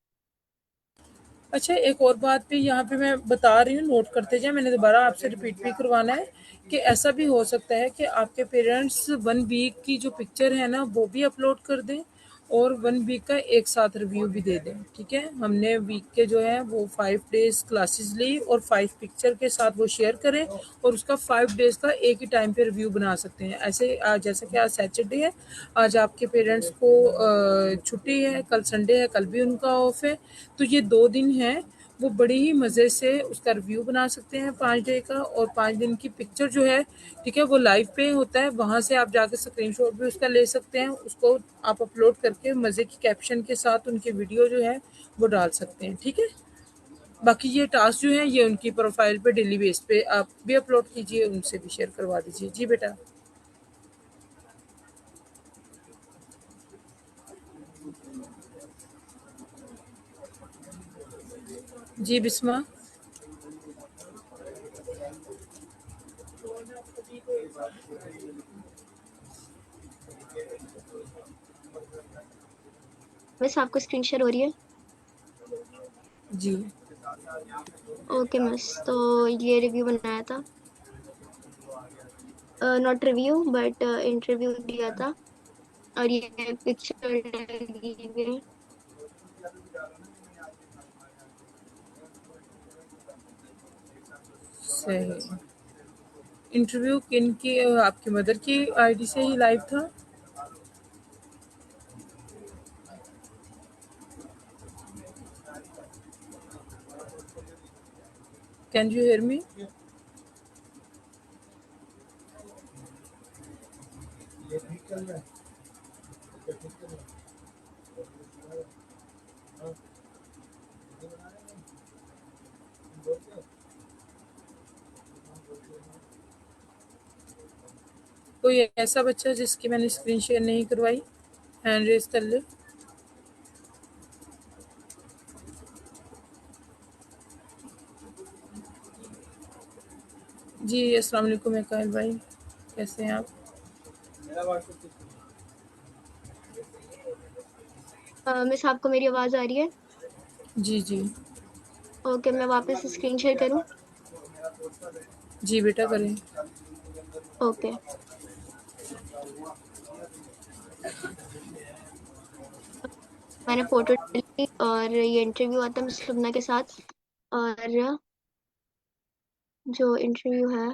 अच्छा, एक और बात भी यहाँ पे मैं बता रही हूँ, नोट करते जाए, मैंने दोबारा आपसे रिपीट भी करवाना है कि ऐसा भी हो सकता है कि आपके पेरेंट्स 1 वीक की जो पिक्चर है ना वो भी अपलोड कर दें और 1 वीक का एक साथ रिव्यू भी दे दें, ठीक है? हमने वीक के जो है वो 5 डेज क्लासेस ली और 5 पिक्चर के साथ वो शेयर करें और उसका 5 डेज का एक ही टाइम पे रिव्यू बना सकते हैं। ऐसे जैसे कि आज सैटरडे है, आज आपके पेरेंट्स को छुट्टी है, कल संडे है, कल भी उनका ऑफ है, तो ये 2 दिन हैं, वो बड़ी ही मज़े से उसका रिव्यू बना सकते हैं 5 डे का, और 5 दिन की पिक्चर जो है, ठीक है, वो लाइव पे होता है, वहाँ से आप जाके स्क्रीनशॉट भी उसका ले सकते हैं, उसको आप अपलोड करके मज़े की कैप्शन के साथ उनकी वीडियो जो है वो डाल सकते हैं, ठीक है। बाकी ये टास्क जो है ये उनकी प्रोफाइल पे डेली बेस पे आप भी अपलोड कीजिए, उनसे भी शेयर करवा दीजिए। जी बेटा। जी बिस्मा। मिस आपको स्क्रीन शेयर हो रही है? जी। ओके मिस, तो ये रिव्यू बनाया था, नॉट रिव्यू बट इंटरव्यू दिया था, और ये पिक्चर लगी हुई है। सही। इंटरव्यू किन की, आपकी मदर की आईडी से ही लाइव था? Can you hear me? कोई ऐसा बच्चा जिसकी मैंने स्क्रीन शेयर नहीं करवाई, हैंड रेज कर ले। जी अस्सलाम वालेकुम इकबाल भाई, कैसे हैं आप? मिस आपको मेरी आवाज़ आ रही है? जी जी। ओके, मैं वापस स्क्रीन शेयर करूँ? जी बेटा करें। ओके। मैंने फोटो डाली और ये इंटरव्यू आता है मिस लुबना के साथ, और जो इंटरव्यू है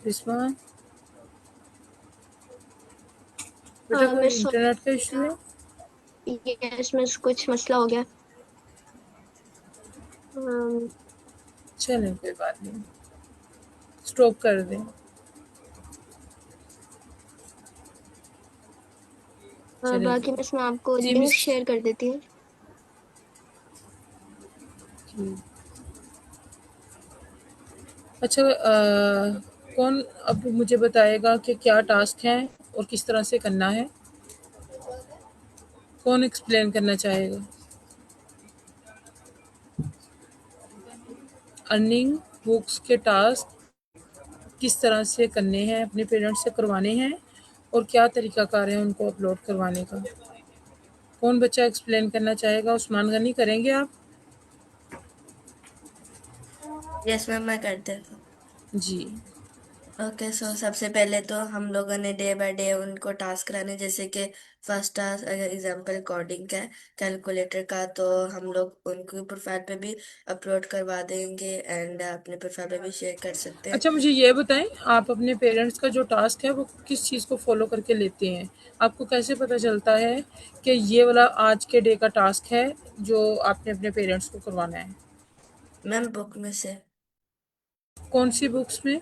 बिस्मा बेटा कोई मिस, इंटरनेट का इशू है? ये इसमें कुछ मसला हो गया। अम, चलें कोई बात नहीं, स्टॉप कर दें। चलें बाकी मिस मैं आपको जी लिंक मिस। शेयर कर देती हूँ। जी। अच्छा, कौन अब मुझे बताएगा कि क्या टास्क है और किस तरह से करना है? कौन एक्सप्लेन करना चाहेगा? अर्निंग बुक्स के टास्क किस तरह से करने हैं, अपने पेरेंट्स से करवाने हैं, और क्या तरीकाकार है उनको अपलोड करवाने का? कौन बच्चा एक्सप्लेन करना चाहेगा? उस्मान गनी करेंगे आप? यस मैम, मैं कर देता हूँ। जी। ओके, सो सबसे पहले तो हम लोगों ने डे बाय डे उनको टास्क कराने, जैसे कि फर्स्ट टास्क अगर एग्जांपल कोडिंग का है, कैलकुलेटर का, तो हम लोग उनकी प्रोफाइल पे भी अपलोड करवा देंगे एंड अपने प्रोफाइल पे भी शेयर कर सकते हैं। अच्छा मुझे ये बताएं, आप अपने पेरेंट्स का जो टास्क है वो किस चीज़ को फॉलो करके लेते हैं? आपको कैसे पता चलता है कि ये वाला आज के डे का टास्क है जो आपने अपने पेरेंट्स को करवाना है? मैम बुक में से। कौन सी बुक्स में?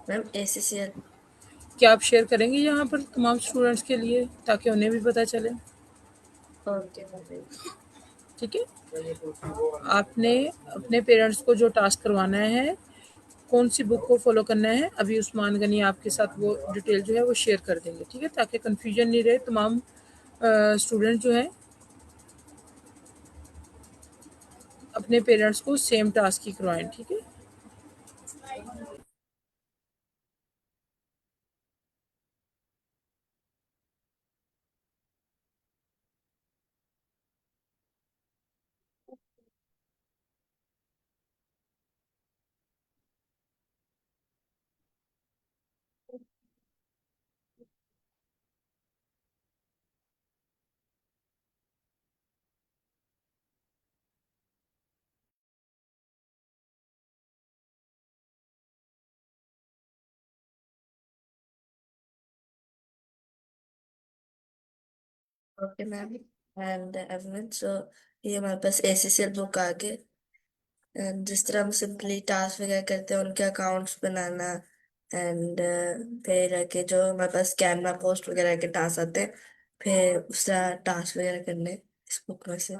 Ma'am ACCL। क्या आप शेयर करेंगे यहाँ पर तमाम स्टूडेंट्स के लिए, ताकि उन्हें भी पता चले? Okay ma'am. ठीक है। आपने अपने पेरेंट्स को जो टास्क करवाना है, कौन सी बुक को फॉलो करना है, अभी उस्मान गनी आपके साथ वो डिटेल जो है वो शेयर कर देंगे, ठीक है, ताकि कंफ्यूजन नहीं रहे। तमाम स्टूडेंट जो हैं अपने पेरेंट्स को सेम टास्क ही करवाएं, ठीक है। ओके मैम एंड एवरीवन, सो ये हमारे पास एसीसीएल बुक आ गई। And जिस तरह हम सिंपली टास्क वगैरह करते हैं, उनके अकाउंट्स बनाना एंड फिर के जो हमारे पास कैनवा पोस्ट वगैरह के टास्क आते हैं, फिर उस तरह टास्क वगैरह करने इस बुक में से।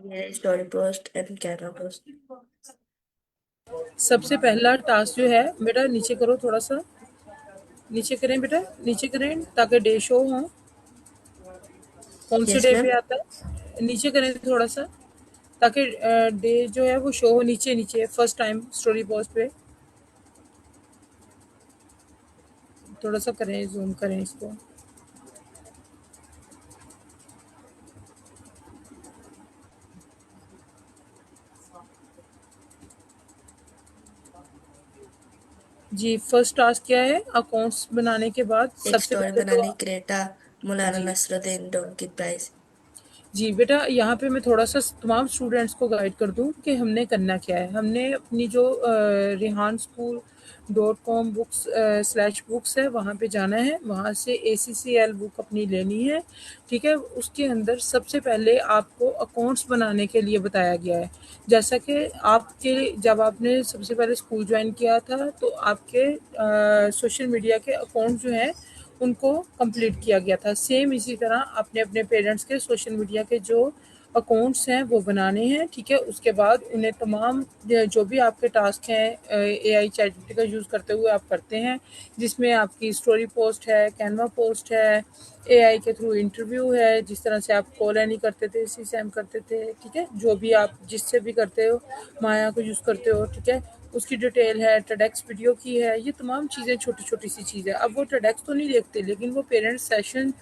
ये story post and Canva post. सबसे पहला टास्क जो है बेटा, नीचे करो, थोड़ा सा नीचे करें बेटा, नीचे करें ताकि डे शो हो, कौन से यस डे मैम। पे आता है, नीचे करें थोड़ा सा ताकि डे जो है वो शो हो। नीचे नीचे फर्स्ट टाइम स्टोरी पोस्ट पे थोड़ा सा करें, जूम करें इसको। जी, फर्स्ट टास्क क्या है, अकाउंट्स बनाने के बाद एक सबसे स्टोरी पहले तो बनानी, क्रेटा मौलाना जी नसरुद्दीन डोंकी प्राइज। जी बेटा, यहाँ पे मैं थोड़ा सा तमाम स्टूडेंट्स को गाइड कर दूँ कि हमने करना क्या है। हमने अपनी जो Rehan school .com books /books है, वहाँ पे जाना है, वहाँ से ACCL बुक अपनी लेनी है, ठीक है। उसके अंदर सबसे पहले आपको अकाउंट्स बनाने के लिए बताया गया है। जैसा कि आपके जब आपने सबसे पहले स्कूल ज्वाइन किया था तो आपके सोशल मीडिया के अकाउंट जो हैं उनको कंप्लीट किया गया था। सेम इसी तरह अपने अपने पेरेंट्स के सोशल मीडिया के जो अकाउंट्स हैं वो बनाने हैं, ठीक है। उसके बाद उन्हें तमाम जो भी आपके टास्क हैं AI चैट का यूज़ करते हुए आप करते हैं, जिसमें आपकी स्टोरी पोस्ट है, कैनवा पोस्ट है, AI के थ्रू इंटरव्यू है, जिस तरह से आप कॉल नहीं करते थे इसी से हम करते थे, ठीक है। जो भी आप जिससे भी करते हो, माया को यूज़ करते हो, ठीक है, उसकी डिटेल है, टेडेक्स वीडियो की है, ये तमाम चीज़ें छोटी छोटी सी चीज़ें। अब वो टेडेक्स तो नहीं देखते, लेकिन वो पेरेंट्स सेशन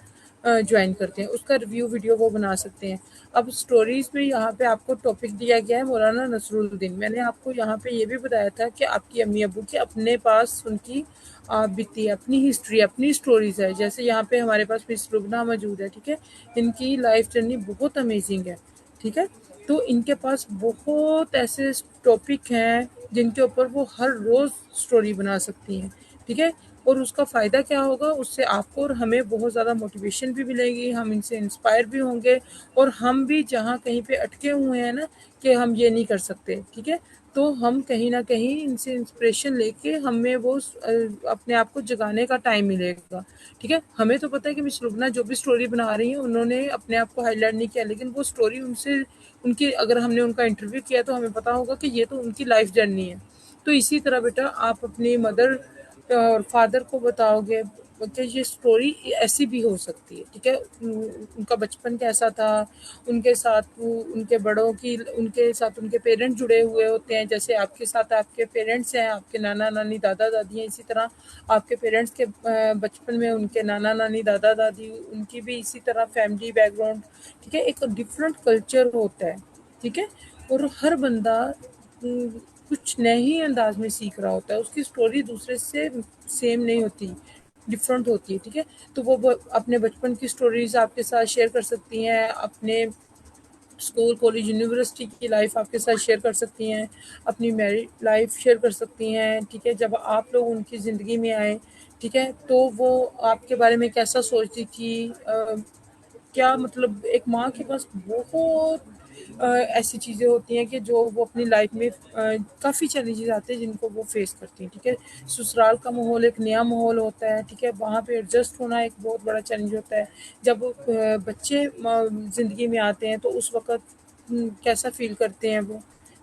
ज्वाइन करते हैं, उसका रिव्यू वीडियो वो बना सकते हैं। अब स्टोरीज में यहाँ पे आपको टॉपिक दिया गया है मौलाना नसरुद्दीन। मैंने आपको यहाँ पे ये भी बताया था कि आपकी अम्मी अबू के अपने पास उनकी बीती अपनी हिस्ट्री, अपनी स्टोरीज है। जैसे यहाँ पे हमारे पास मिस रुबना मौजूद है, ठीक है, इनकी लाइफ जर्नी बहुत अमेजिंग है, ठीक है। तो इनके पास बहुत ऐसे टॉपिक हैं जिनके ऊपर वो हर रोज़ स्टोरी बना सकती हैं, ठीक है। और उसका फ़ायदा क्या होगा, उससे आपको और हमें बहुत ज़्यादा मोटिवेशन भी मिलेगी, हम इनसे इंस्पायर भी होंगे, और हम भी जहाँ कहीं पे अटके हुए हैं ना कि हम ये नहीं कर सकते, ठीक है, तो हम कहीं ना कहीं इनसे इंस्पिरेशन लेके हमें वो अपने आप को जगाने का टाइम मिलेगा, ठीक है। हमें तो पता है कि मिस रुबना जो भी स्टोरी बना रही हैं उन्होंने अपने आप को हाईलाइट नहीं किया, लेकिन वो स्टोरी उनसे उनकी अगर हमने उनका इंटरव्यू किया तो हमें पता होगा कि ये तो उनकी लाइफ जर्नी है। तो इसी तरह बेटा आप अपनी मदर और फादर को बताओगे कि ये स्टोरी ऐसी भी हो सकती है, ठीक है। उनका बचपन कैसा था, उनके साथ उनके बड़ों की उनके साथ उनके पेरेंट्स जुड़े हुए होते हैं, जैसे आपके साथ आपके पेरेंट्स हैं, आपके नाना नानी दादा दादी हैं, इसी तरह आपके पेरेंट्स के बचपन में उनके नाना नानी दादा दादी, उनकी भी इसी तरह फैमिली बैकग्राउंड, ठीक है, एक डिफरेंट कल्चर होता है, ठीक है। और हर बंदा कुछ नए ही अंदाज में सीख रहा होता है, उसकी स्टोरी दूसरे से सेम नहीं होती, डिफरेंट होती है, ठीक है। तो वो अपने बचपन की स्टोरीज आपके साथ शेयर कर सकती हैं, अपने स्कूल कॉलेज यूनिवर्सिटी की लाइफ आपके साथ शेयर कर सकती हैं, अपनी मैरिड लाइफ शेयर कर सकती हैं, ठीक है। जब आप लोग उनकी ज़िंदगी में आए, ठीक है, तो वो आपके बारे में कैसा सोचती थी, क्या मतलब एक माँ के पास बहुत ऐसी चीज़ें होती हैं कि जो वो अपनी लाइफ में काफ़ी चैलेंजेस आते हैं जिनको वो फेस करती हैं, ठीक है। ससुराल का माहौल एक नया माहौल होता है, ठीक है, वहाँ पे एडजस्ट होना एक बहुत बड़ा चैलेंज होता है। जब बच्चे ज़िंदगी में आते हैं तो उस वक़्त कैसा फ़ील करते हैं वो,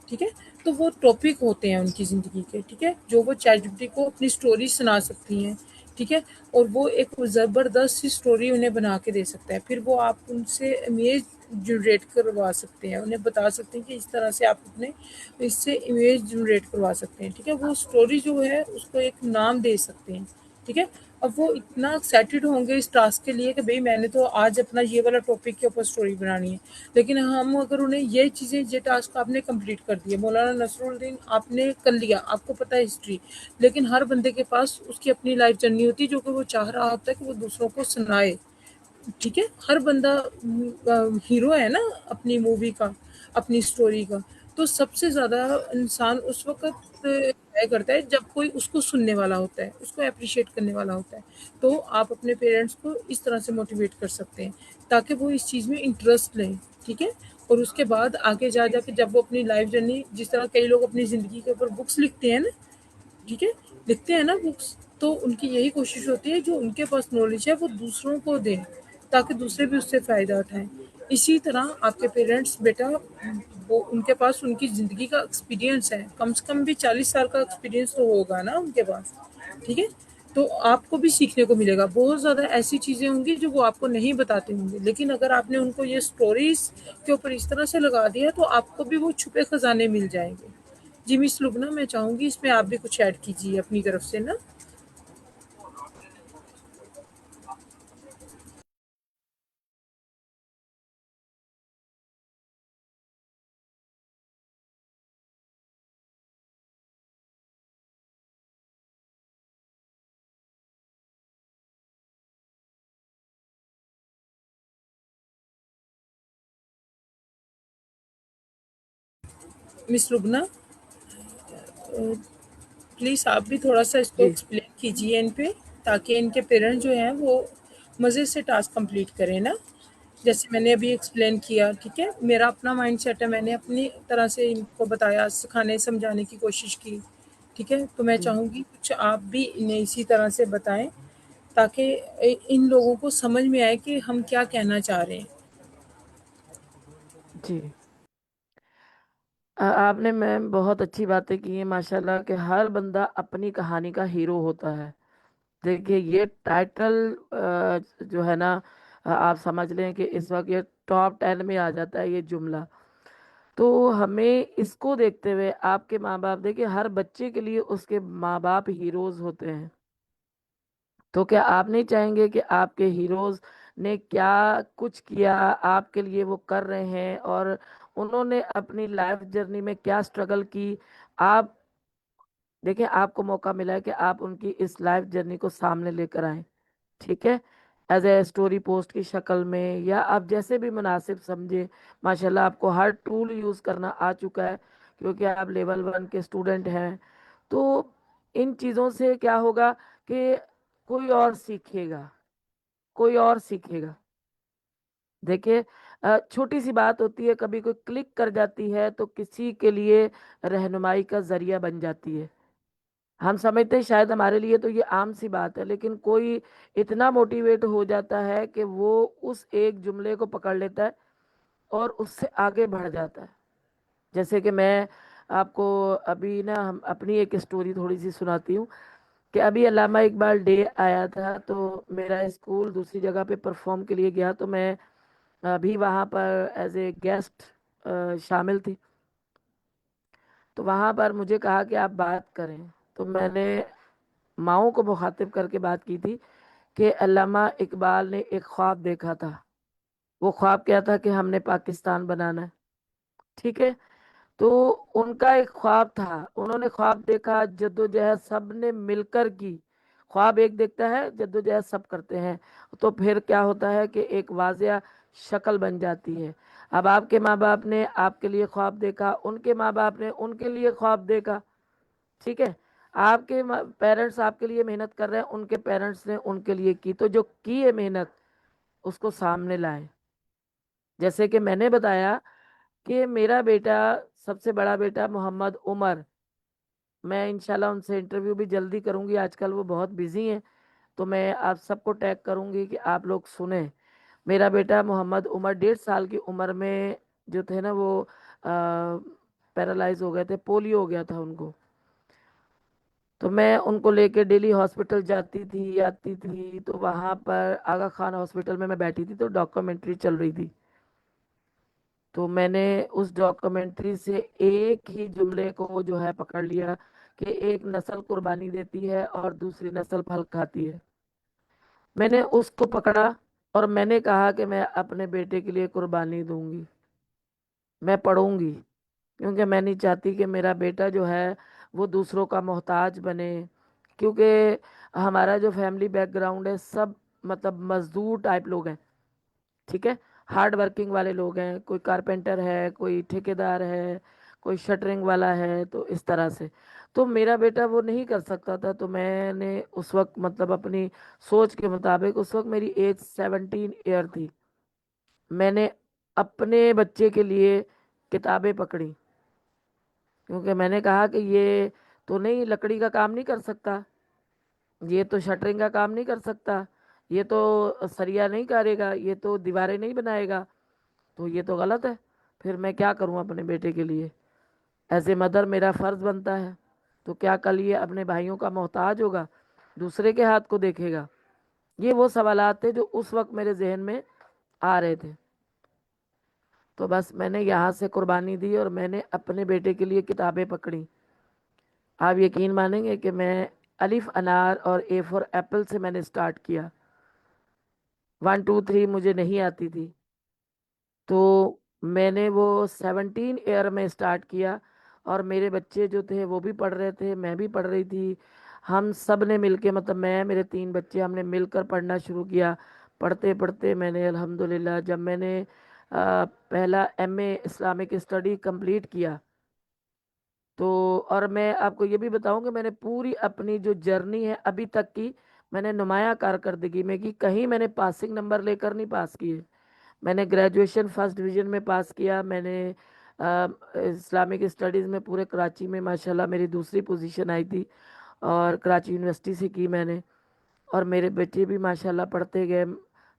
ठीक है। तो वो टॉपिक होते हैं उनकी ज़िंदगी के, ठीक है, जो वो चैटजीपीटी को अपनी स्टोरी सुना सकती हैं, ठीक है। और वो एक ज़बरदस्त सी स्टोरी उन्हें बना के दे सकता है। फिर वो आप उनसे इमेज जनरेट करवा सकते हैं, उन्हें बता सकते हैं कि इस तरह से आप अपने इससे इमेज जनरेट करवा सकते हैं, ठीक है। वो स्टोरी जो है उसको एक नाम दे सकते हैं, ठीक है। अब वो इतना एक्साइटेड होंगे इस टास्क के लिए कि भई मैंने तो आज अपना ये वाला टॉपिक के ऊपर स्टोरी बनानी है। लेकिन हम अगर उन्हें ये चीज़ें, ये टास्क आपने कंप्लीट कर दिए, मौलाना नसरुद्दीन आपने कर लिया, आपको पता है हिस्ट्री, लेकिन हर बंदे के पास उसकी अपनी लाइफ जर्नी होती है जो कि वो चाह रहा होता है कि वो दूसरों को सुनाए, ठीक है। हर बंदा हीरो है ना अपनी मूवी का, अपनी स्टोरी का। तो सबसे ज़्यादा इंसान उस वक़्त एन्जॉय करता है जब कोई उसको सुनने वाला होता है, उसको एप्रिशिएट करने वाला होता है। तो आप अपने पेरेंट्स को इस तरह से मोटिवेट कर सकते हैं ताकि वो इस चीज़ में इंटरेस्ट लें, ठीक है। और उसके बाद आगे जा के जब वो अपनी लाइफ जर्नी, जिस तरह कई लोग अपनी ज़िंदगी के ऊपर बुक्स लिखते हैं ना, ठीक है, लिखते हैं ना बुक्स, तो उनकी यही कोशिश होती है जो उनके पास नॉलेज है वो दूसरों को दें ताकि दूसरे भी उससे फ़ायदा उठाएं। इसी तरह आपके पेरेंट्स, बेटा, वो उनके पास उनकी ज़िंदगी का एक्सपीरियंस है, कम से कम भी 40 साल का एक्सपीरियंस तो होगा ना उनके पास, ठीक है। तो आपको भी सीखने को मिलेगा, बहुत ज़्यादा ऐसी चीज़ें होंगी जो वो आपको नहीं बताते होंगे, लेकिन अगर आपने उनको ये स्टोरीज के ऊपर इस तरह से लगा दिया तो आपको भी वो छुपे खजाने मिल जाएंगे। जी मिस लुबना, मैं चाहूँगी इसमें आप भी कुछ ऐड कीजिए अपनी तरफ से ना। मिस लुबना, प्लीज़ आप भी थोड़ा सा इसको जी एक्सप्लेन कीजिए इन पे, ताकि इनके पेरेंट्स जो हैं वो मज़े से टास्क कंप्लीट करें ना, जैसे मैंने अभी एक्सप्लेन किया, ठीक है। मेरा अपना माइंडसेट है, मैंने अपनी तरह से इनको बताया, सिखाने समझाने की कोशिश की, ठीक है। तो मैं जी चाहूँगी कुछ आप भी इन्हें इसी तरह से बताएं ताकि इन लोगों को समझ में आए कि हम क्या कहना चाह रहे हैं। जी आपने मैम बहुत अच्छी बातें की हैं माशाल्लाह कि हर बंदा अपनी कहानी का हीरो होता है। देखिए ये टाइटल जो है ना, आप समझ लें कि इस वक्त ये टॉप 10 में आ जाता है ये जुमला। तो हमें इसको देखते हुए आपके माँ बाप, देखिए हर बच्चे के लिए उसके माँ बाप हीरोज होते हैं। तो क्या आप नहीं चाहेंगे कि आपके हीरोज ने क्या कुछ किया आपके लिए वो कर रहे हैं, और उन्होंने अपनी लाइफ जर्नी में क्या स्ट्रगल की। आप देखिए आपको मौका मिला है कि आप उनकी इस लाइफ जर्नी को सामने लेकर आए, ठीक है, एज ए स्टोरी पोस्ट की शक्ल में, या आप जैसे भी मुनासिब समझे। माशाल्लाह आपको हर टूल यूज़ करना आ चुका है क्योंकि आप लेवल 1 के स्टूडेंट हैं। तो इन चीज़ों से क्या होगा कि कोई और सीखेगा, कोई और सीखेगा। देखिए छोटी सी बात होती है, कभी कोई क्लिक कर जाती है तो किसी के लिए रहनुमाई का जरिया बन जाती है। हम समझते हैं शायद हमारे लिए तो ये आम सी बात है, लेकिन कोई इतना मोटिवेट हो जाता है कि वो उस एक जुमले को पकड़ लेता है और उससे आगे बढ़ जाता है। जैसे कि मैं आपको अभी ना हम अपनी एक स्टोरी थोड़ी सी सुनाती हूँ कि अभी अल्लामा इकबाल डे आया था, तो मेरा स्कूल दूसरी जगह पे परफॉर्म के लिए गया, तो मैं अभी वहाँ पर एज ए गेस्ट शामिल थी। तो वहाँ पर मुझे कहा कि आप बात करें, तो मैंने माओ को मुखातिब करके बात की थी कि अल्लामा इकबाल ने एक ख्वाब देखा था। वो ख्वाब क्या था कि हमने पाकिस्तान बनाना है, ठीक है। तो उनका एक ख्वाब था, उन्होंने ख्वाब देखा, जद्दोजहद सब ने मिलकर की। ख्वाब एक देखता है, जद्दोजहद सब करते हैं, तो फिर क्या होता है कि एक वाजिया शक्ल बन जाती है। अब आपके माँ बाप ने आपके लिए ख्वाब देखा, उनके माँ बाप ने उनके लिए ख्वाब देखा, ठीक है। आपके पेरेंट्स आपके लिए मेहनत कर रहे हैं, उनके पेरेंट्स ने उनके लिए की, तो जो की है मेहनत उसको सामने लाए। जैसे कि मैंने बताया कि मेरा बेटा, सबसे बड़ा बेटा मोहम्मद उमर, मैं इंशाल्लाह उनसे इंटरव्यू भी जल्दी करूंगी, आजकल वो बहुत बिजी हैं, तो मैं आप सबको टैग करूंगी कि आप लोग सुने। मेरा बेटा मोहम्मद उमर 1.5 साल की उम्र में जो थे ना, वो पैरालाइज हो गए थे, पोलियो हो गया था उनको। तो मैं उनको लेके डेली हॉस्पिटल जाती थी, आती थी, तो वहां पर आगा खान हॉस्पिटल में मैं बैठी थी, तो डॉक्यूमेंट्री चल रही थी। तो मैंने उस डॉक्यूमेंट्री से एक ही जुमले को जो है पकड़ लिया कि एक नस्ल कुर्बानी देती है और दूसरी नस्ल फल खाती है। मैंने उसको पकड़ा और मैंने कहा कि मैं अपने बेटे के लिए कुर्बानी दूंगी, मैं पढ़ूंगी, क्योंकि मैं नहीं चाहती कि मेरा बेटा जो है वो दूसरों का मोहताज बने। क्योंकि हमारा जो फैमिली बैकग्राउंड है, सब मतलब मजदूर टाइप लोग हैं, ठीक है, हार्ड वर्किंग वाले लोग हैं, कोई कारपेंटर है, कोई ठेकेदार है, कोई शटरिंग वाला है, तो इस तरह से। तो मेरा बेटा वो नहीं कर सकता था, तो मैंने उस वक्त मतलब अपनी सोच के मुताबिक, उस वक्त मेरी एज 17 ईयर थी, मैंने अपने बच्चे के लिए किताबें पकड़ी, क्योंकि मैंने कहा कि ये तो नहीं लकड़ी का काम नहीं कर सकता, ये तो शटरिंग का काम नहीं कर सकता, ये तो सरिया नहीं करेगा, ये तो दीवारें नहीं बनाएगा, तो ये तो गलत है। फिर मैं क्या करूं अपने बेटे के लिए? एज ए मदर मेरा फर्ज बनता है। तो क्या कल ये अपने भाइयों का मोहताज होगा, दूसरे के हाथ को देखेगा? ये वो सवालात थे जो उस वक्त मेरे जहन में आ रहे थे। तो बस मैंने यहाँ से कुर्बानी दी और मैंने अपने बेटे के लिए किताबें पकड़ी। आप यकीन मानेंगे कि मैं अलिफ अनार और ए फॉर एप्पल से मैंने स्टार्ट किया। 1 2 3 मुझे नहीं आती थी, तो मैंने वो 17 ईयर में स्टार्ट किया। और मेरे बच्चे जो थे वो भी पढ़ रहे थे, मैं भी पढ़ रही थी, हम सब ने मिलके, मतलब मैं, मेरे 3 बच्चे, हमने मिलकर पढ़ना शुरू किया। पढ़ते पढ़ते मैंने अल्हम्दुलिल्लाह, जब मैंने पहला एमए इस्लामिक स्टडी कंप्लीट किया, तो और मैं आपको ये भी बताऊं कि मैंने पूरी अपनी जो जर्नी है अभी तक की, मैंने नुमाया कारकर्दगी में की, कहीं मैंने पासिंग नंबर लेकर नहीं पास किए। मैंने ग्रेजुएशन फर्स्ट डिवीजन में पास किया, मैंने इस्लामिक स्टडीज़ में पूरे कराची में माशाल्लाह मेरी दूसरी पोजीशन आई थी, और कराची यूनिवर्सिटी से की मैंने। और मेरे बच्चे भी माशाल्लाह पढ़ते गए।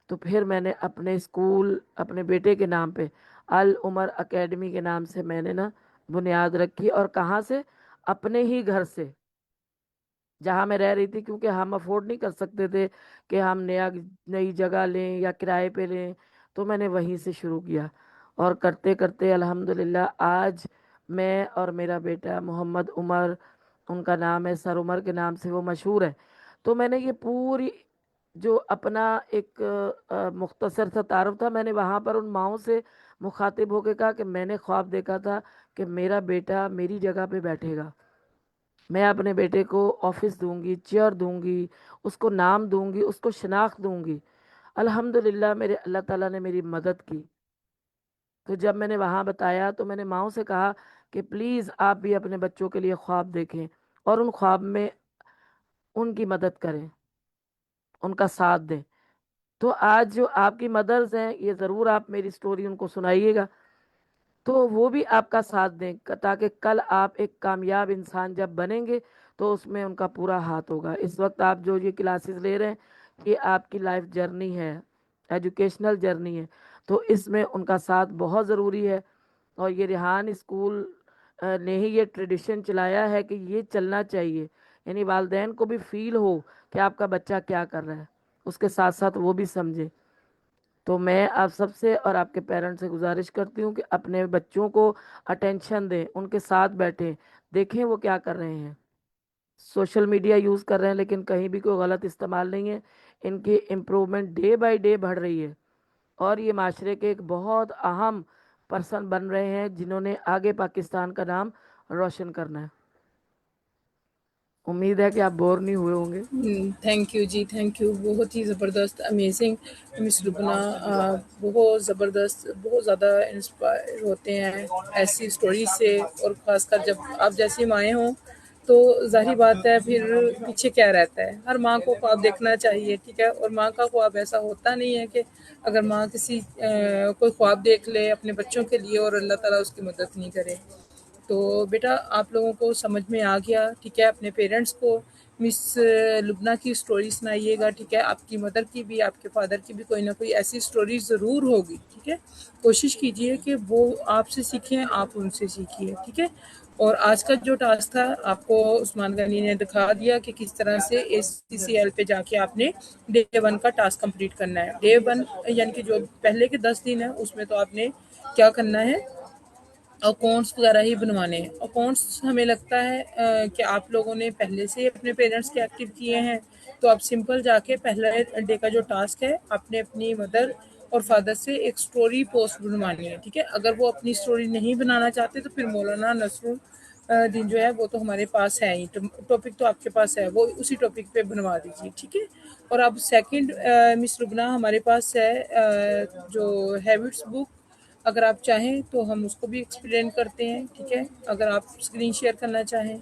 तो फिर मैंने अपने स्कूल, अपने बेटे के नाम पे, अल उमर एकेडमी के नाम से मैंने ना बुनियाद रखी। और कहाँ से? अपने ही घर से, जहाँ मैं रह रही थी, क्योंकि हम अफोर्ड नहीं कर सकते थे कि हम नई जगह लें या किराए पे लें, तो मैंने वहीं से शुरू किया। और करते करते अल्हम्दुलिल्लाह आज मैं और मेरा बेटा मोहम्मद उमर, उनका नाम है, सर उमर के नाम से वो मशहूर है। तो मैंने ये पूरी जो अपना एक मुख्तसर सा तारुफ था, मैंने वहाँ पर उन माओं से मुखातिब होकर कहा कि मैंने ख्वाब देखा था कि मेरा बेटा मेरी जगह पे बैठेगा, मैं अपने बेटे को ऑफिस दूंगी, चेयर दूंगी, उसको नाम दूंगी, उसको शनाख्त दूंगी। अल्हम्दुलिल्लाह मेरे अल्लाह ताला ने मेरी मदद की। तो जब मैंने वहाँ बताया, तो मैंने माओ से कहा कि प्लीज़ आप भी अपने बच्चों के लिए ख्वाब देखें और उन ख्वाब में उनकी मदद करें, उनका साथ दें। तो आज जो आपकी मदर्स हैं, ये ज़रूर आप मेरी स्टोरी उनको सुनाइएगा, तो वो भी आपका साथ दें, ताकि कल आप एक कामयाब इंसान जब बनेंगे, तो उसमें उनका पूरा हाथ होगा। इस वक्त आप जो ये क्लासेस ले रहे हैं, ये आपकी लाइफ जर्नी है, एजुकेशनल जर्नी है, तो इसमें उनका साथ बहुत ज़रूरी है। और ये रिहान स्कूल ने ही ये ट्रेडिशन चलाया है कि ये चलना चाहिए, यानी वालदेन को भी फील हो कि आपका बच्चा क्या कर रहा है, उसके साथ साथ वो भी समझे। तो मैं आप सबसे और आपके पेरेंट्स से गुजारिश करती हूँ कि अपने बच्चों को अटेंशन दें, उनके साथ बैठें, देखें वो क्या कर रहे हैं। सोशल मीडिया यूज़ कर रहे हैं, लेकिन कहीं भी कोई गलत इस्तेमाल नहीं है। इनकी इम्प्रूवमेंट डे बाय डे बढ़ रही है, और ये माशरे के एक बहुत अहम पर्सन बन रहे हैं, जिन्होंने आगे पाकिस्तान का नाम रोशन करना है। उम्मीद है कि आप बोर नहीं हुए होंगे। थैंक यू जी, थैंक यू। बहुत ही ज़बरदस्त, अमेजिंग मिस रुबना, बहुत ज़बरदस्त, बहुत ज़्यादा इंस्पायर होते हैं ऐसी स्टोरी से, और ख़ासकर जब आप जैसी माएँ हों तो ज़ाहिर बात है फिर पीछे क्या रहता है, हर माँ को ख्वाब देखना चाहिए, ठीक है। और माँ का ख्वाब ऐसा होता नहीं है कि अगर माँ किसी कोई ख्वाब देख ले अपने बच्चों के लिए और अल्लाह ताला उसकी मदद नहीं करे। तो बेटा आप लोगों को समझ में आ गया, ठीक है। अपने पेरेंट्स को मिस लुबना की स्टोरी सुनाइएगा, ठीक है। आपकी मदर की भी, आपके फादर की भी कोई ना कोई ऐसी स्टोरी ज़रूर होगी, ठीक है। कोशिश कीजिए कि वो आपसे सीखें, आप उनसे सीखिए, ठीक है। और आज का जो टास्क था आपको उस्मान गनी ने दिखा दिया कि किस तरह से ACCL पे जाके आपने डे 1 का टास्क कंप्लीट करना है। डे 1 यानी कि जो पहले के 10 दिन है उसमें तो आपने क्या करना है, अकाउंट्स वगैरह ही बनवाने हैं। अकाउंट्स हमें लगता है कि आप लोगों ने पहले से ही अपने पेरेंट्स के एक्टिव किए हैं, तो आप सिंपल जाके पहले डे का जो टास्क है आपने अपनी मदर और फादर से एक स्टोरी पोस्ट बनवानी है, ठीक है। अगर वो अपनी स्टोरी नहीं बनाना चाहते तो फिर मौलाना नसरुल दिन जो है वो तो हमारे पास है ही, टॉपिक तो आपके पास है, वो उसी टॉपिक पे बनवा दीजिए, ठीक है। और अब सेकंड मिस रुबना हमारे पास है जो हैबिट्स बुक, अगर आप चाहें तो हम उसको भी एक्सप्लेन करते हैं, ठीक है। अगर आप स्क्रीन शेयर करना चाहें।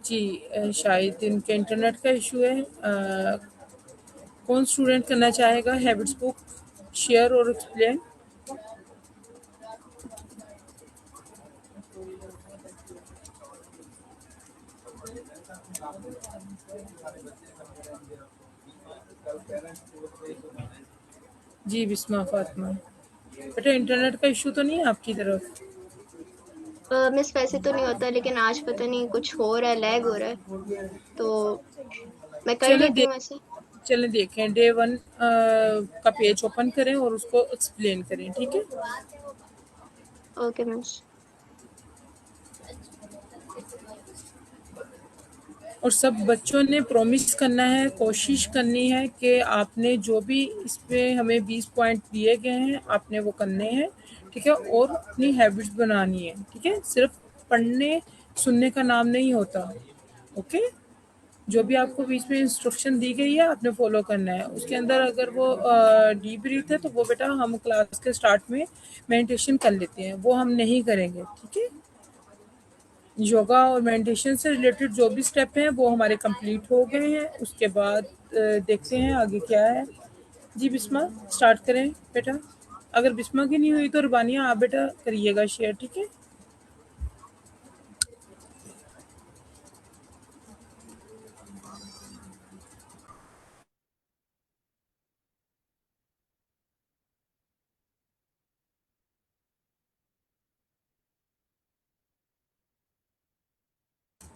जी शायद इनके इंटरनेट का इशू है। कौन स्टूडेंट करना चाहेगा हैबिट्स बुक शेयर और एक्सप्लेन? जी बिस्मा फातिमा, बेटा इंटरनेट का इशू तो नहीं है आपकी तरफ? मिस वैसे तो नहीं होता, लेकिन आज पता नहीं कुछ हो रहा है, लैग हो रहा है, तो मैं कर चलें लेती हूँ वैसे। चलें देखें, डे 1 का पेज ओपन करें और उसको एक्सप्लेन करें, ठीक है। Okay miss. और सब बच्चों ने प्रॉमिस करना है, कोशिश करनी है कि आपने जो भी इसमें हमें 20 पॉइंट दिए गए हैं आपने वो करने हैं, ठीक है। और अपनी हैबिट्स बनानी है, ठीक है। सिर्फ पढ़ने सुनने का नाम नहीं होता, ओके। जो भी आपको बीच में इंस्ट्रक्शन दी गई है आपने फॉलो करना है। उसके अंदर अगर वो डीप ब्रीथ है तो वो बेटा हम क्लास के स्टार्ट में मेडिटेशन कर लेते हैं, वो हम नहीं करेंगे, ठीक है। योगा और मेडिटेशन से रिलेटेड जो भी स्टेप हैं वो हमारे कंप्लीट हो गए हैं। उसके बाद देखते हैं आगे क्या है। जी बिस्मा स्टार्ट करें बेटा। अगर बिस्मा की नहीं हुई तो रुबानिया आप बेटा करिएगा शेयर, ठीक है।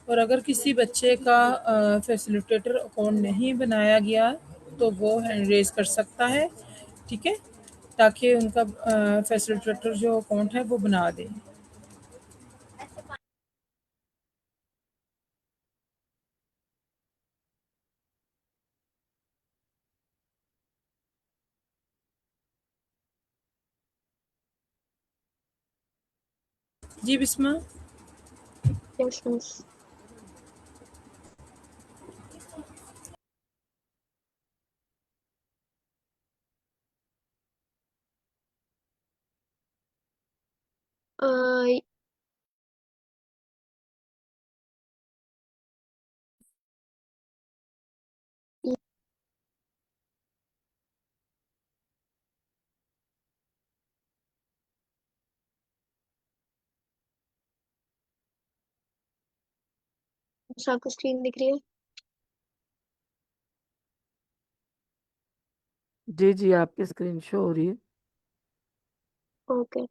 और अगर किसी बच्चे का फैसिलिटेटर अकाउंट नहीं बनाया गया तो वो हैंड रेज कर सकता है, ठीक है, ताकि उनका फैसिलिटेटर जो अकाउंट है वो बना दे। जी बिस्मा। Yes miss. आपको स्क्रीन दिख रही है? जी जी आपकी स्क्रीन शो हो रही है। ओके।